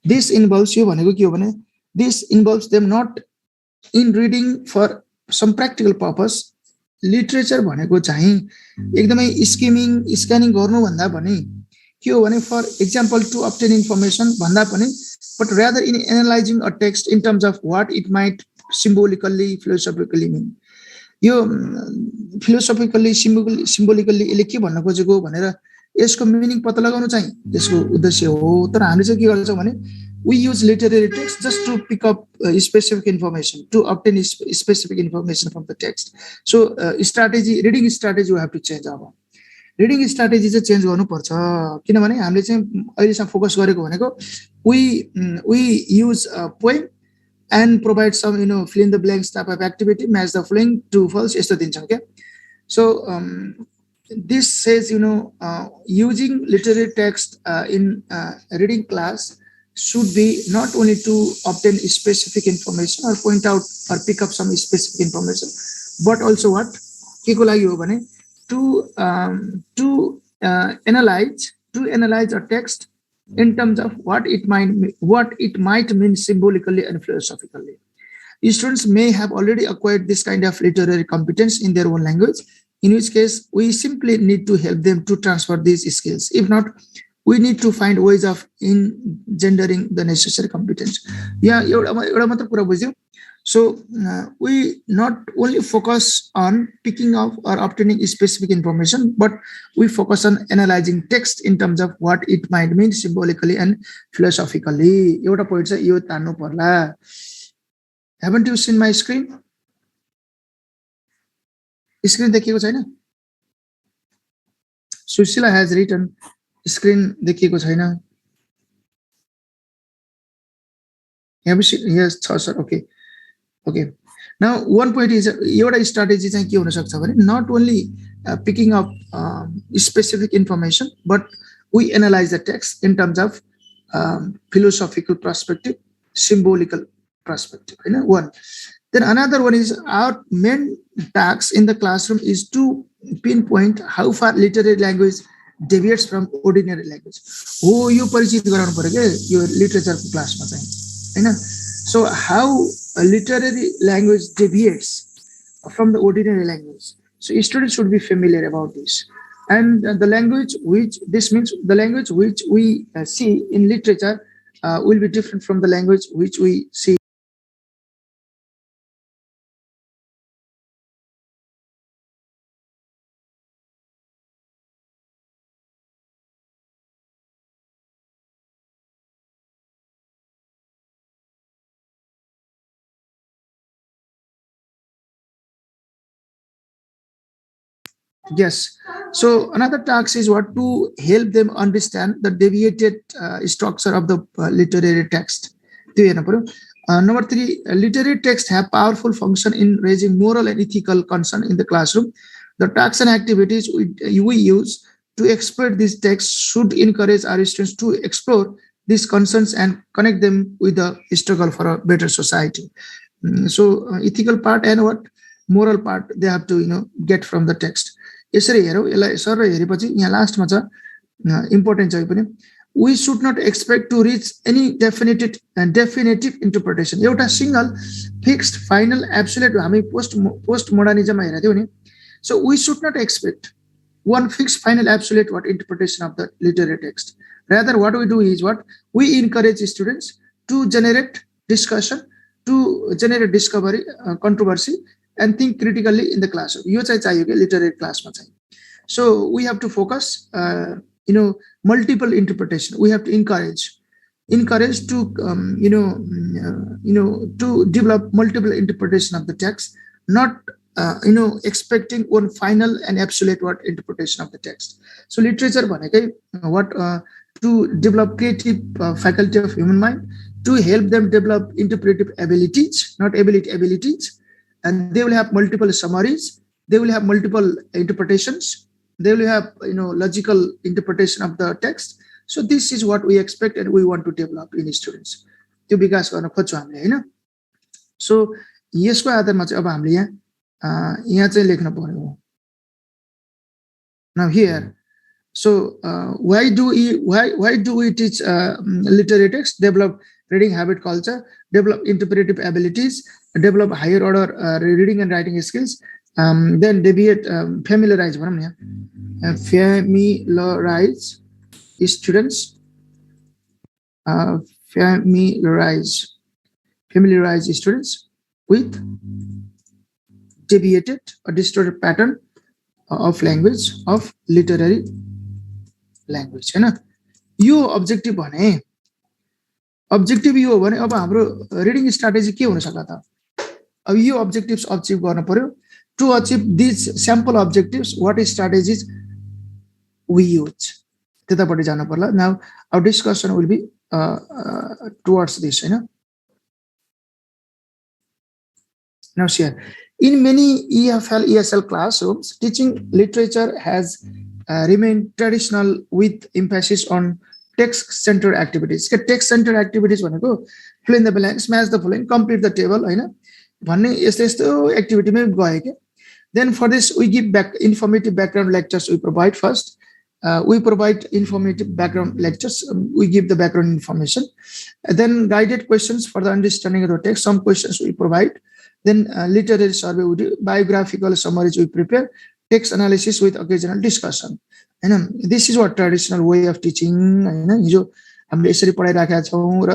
This involves them not in reading for some practical purpose. Literature भनेको चाहिँ एकदमै scanning गर्नु भन्दा पनि के हो भने for example to obtain information भन्दा पनि but rather in analyzing a text in terms of what it might symbolically philosophically mean. Yo philosophically symbolically यसले के भन्न खोजेको भनेर यसको मिनिङ पत्ता लगाउनु चाहिँ यसको उद्देश्य हो तर हामीले चाहिँ के गर्छौं भने we use literary text just to pick up specific information, to obtain specific information from the text. So reading strategy we have to change. Reading strategy चाहिँ चेन्ज गर्नु पर्छ किनभने हामीले चाहिँ अहिलेसम्म फोकस गरेको भनेको we use a poem and provide some fill in the blanks type of activity, match the following true false यस्तो दिन्छौं के. So this says using literary text in reading class should be not only to obtain specific information or point out or pick up some specific information, but also what के को लागि हो भने to analyze a text in terms of what it might mean symbolically and philosophically. Students may have already acquired this kind of literary competence in their own language, in which case we simply need to help them to transfer these skills. If not, we need to find ways of engendering the necessary competence. So we not only focus on picking up or obtaining specific information, but we focus on analyzing text in terms of what it might mean symbolically and philosophically. Haven't you seen my screen? Screen देखिएको छैन? Sushila has written screen देखिएको छैन? Have you seen? Yes, sir. Okay. Now one point is your strategy चाहिँ के हुन सक्छ भने not only picking up specific information, but we analyze the text in terms of philosophical perspective, symbolical perspective. One. Then another one is our main task in the classroom is to pinpoint how far literary language deviates from ordinary language. हो यो परिचित गराउनु पर्यो के यो लिटरेचरको क्लासमा चाहिँ हैन. So how a literary language deviates from the ordinary language. So students should be familiar about this. And the language which we see in literature will be different from the language which we see. Yes. So another task is what to help them understand the deviated structure of the literary text. Number 3, literary texts have powerful function in raising moral and ethical concern in the classroom. The tasks and activities we use to exploit these texts should encourage our students to explore these concerns and connect them with the struggle for a better society. So ethical part and what moral part they have to get from the text. यसरी हेरौँ यसलाई sir हेरेपछि यहाँ लास्टमा छ important चाहिँ पनि we should not expect to reach any definitive interpretation. एउटा single fixed final absolute हामी post modernism हेरेको थियौ नि. So we should not expect one fixed final absolute interpretation of the literary text. Rather, what we do is we encourage students to generate discussion, to generate discovery, controversy, and think critically in the class. यो चाहिँ चाहियो के literary class मा चाहिँ. So we have to focus, multiple interpretation. We have to encourage to to develop multiple interpretation of the text, not expecting one final and absolute interpretation of the text. So literature भनेकै to develop creative faculty of human mind, to help them develop interpretive abilities, not abilities, and they will have multiple summaries, they will have multiple interpretations, they will have logical interpretation of the text. So this is what we expect and we want to develop in students. त्यो विकास गर्न खोज्छौं हामीले हैन. So यसको आधारमा चाहिँ अब हामीले यहाँ चाहिँ लेख्न पर्यो. Now here, so why do we teach literary text? Develop reading habit culture, develop interpretive abilities, develop higher order reading and writing skills, then familiarize students, familiarize students with deviated or distorted pattern of language, of literary language. है ना. यो objective भने यो हो भने अब हाम्रो reading strategy के हुन सक्ला त. अब यो objectives achieve गर्न पर्यो. To achieve these sample objectives, what strategies we use? त्यतापट्टि जानु पर्ला. Now our discussion will be towards this, Hahn. Now here, in many ESL classrooms, teaching literature has remained traditional with emphasis on text-centered activities. Text-centered activities भनेको fill in the blanks, match the following, complete the table, हैन. भन्ने यस्तो activity मै गयो के. Then for this we give informative background lectures. We provide first. We provide informative background lectures. We give the background information. Then guided questions for the understanding of the text. Some questions we provide. Then literary survey we do. Biographical summaries we prepare. Text analysis with occasional discussion. And this is what traditional way of teaching. हिजो हामीले यसरी पढाइराखेका छौं र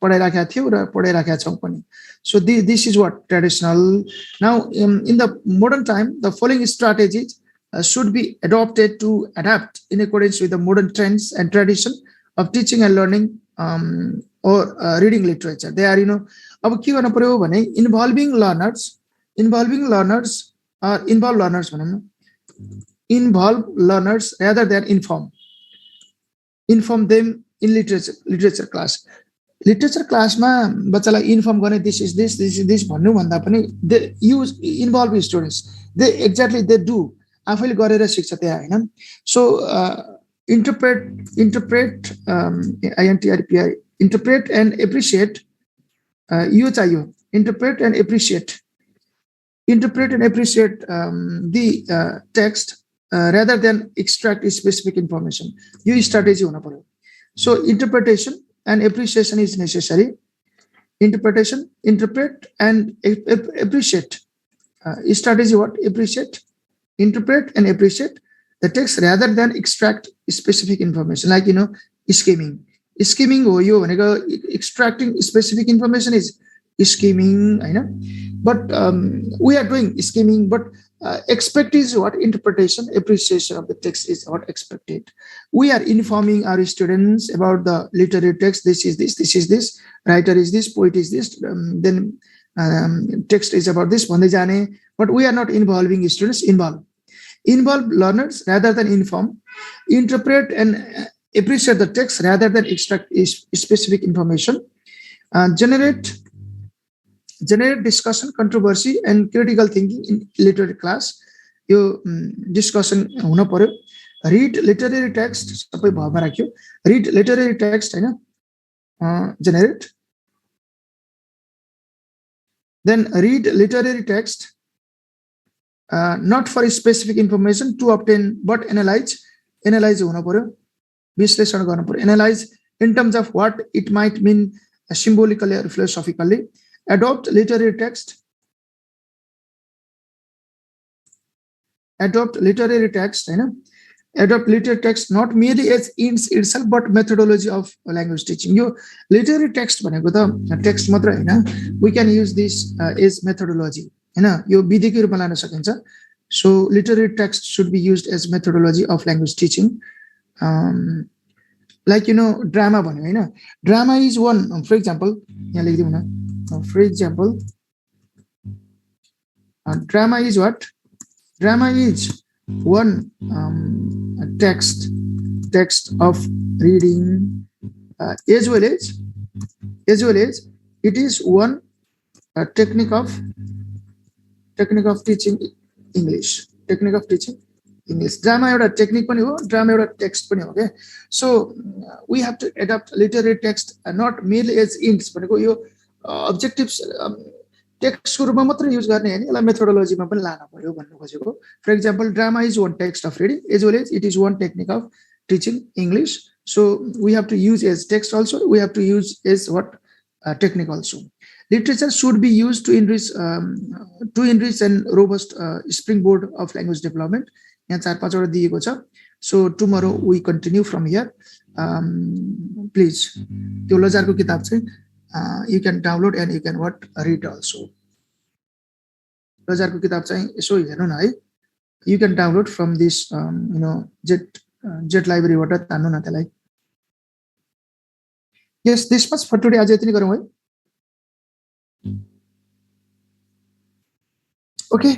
पढाइराखेका थियौ र पढाइराखेका छौं पनि. So this is what traditional. Now in the modern time, the following strategies should be adopted to adapt in accordance with the modern trends and tradition of teaching and learning or reading literature. They are अब के गर्न पर्यो भने involve learners rather than inform them in literature class. Literature class ma bachala inform गर्ने this is this भन्नु भन्दा पनि they involve students. They do आफैले गरेर सिक्छ त्यहाँ हैन. So interpret interpret and appreciate यो चाहियो. Interpret and appreciate the text rather than extract specific information. Yo strategy हुन पर्यो. So interpretation and appreciation is necessary. Interpret and appreciate. Strategy what? Appreciate, interpret and appreciate the text rather than extract specific information. Like skimming. Skimming हो यो भनेको extracting specific information is skimming, Hahn. But we are doing skimming, but expect is what? Interpretation, appreciation of the text is what expected. We are informing our students about the literary text. This is this, writer is this, poet is this, then text is about this, भन्दै जाने. But we are not involving students. Involve learners rather than inform. Interpret and appreciate the text rather than extract specific information. Generate discussion, controversy and critical thinking in literary class. Yo discussion हुन पर्यो. Read literary text सबै भावमा राख्यो. Read literary text Hahn. Generate. Then read literary text not for specific information to obtain but analyze हुन पर्यो. विश्लेषण गर्नु पर्यो analyse in terms of what it might mean symbolically or philosophically. Adopt literary text adopt literary text not merely as ends itself but methodology of language teaching. Yo literary text भनेको त text मात्र हैन, we can use this as methodology हैन, यो विधिको रूपमा लान सकिन्छ. So literary text should be used as methodology of language teaching. Like drama भन्यो हैन, drama is one, for example यहाँ लेखिदिउँ न, for example drama is what? Drama is one text of reading as well as it is one technique of teaching English. Drama एउटा technique पनि हो, drama एउटा text पनि हो के. So we have to adapt literary text not merely as ends भनेको यो objectives टेक्स्टको रूपमा मात्र युज गर्ने हैन, यसलाई मेथोडोलोजीमा पनि लान पर्यो भन्नु खोजेको. For example drama is one text of reading as well as it is one technique of teaching English. So we have to use as text also, we have to use as what technique also. Literature should be used to enrich and robust springboard of language development. यहाँ 4-5 वटा दिएको छ. So tomorrow we continue from here. Please त्यो लजारको किताब चाहिँ you can download and you can read also. लजारको किताब चाहिँ यसो हेर्नु न है, you can download from this jet library बाट तान्नु न त्यसलाई. Yes, this much for today. आज यति नै गरौँ है. Okay.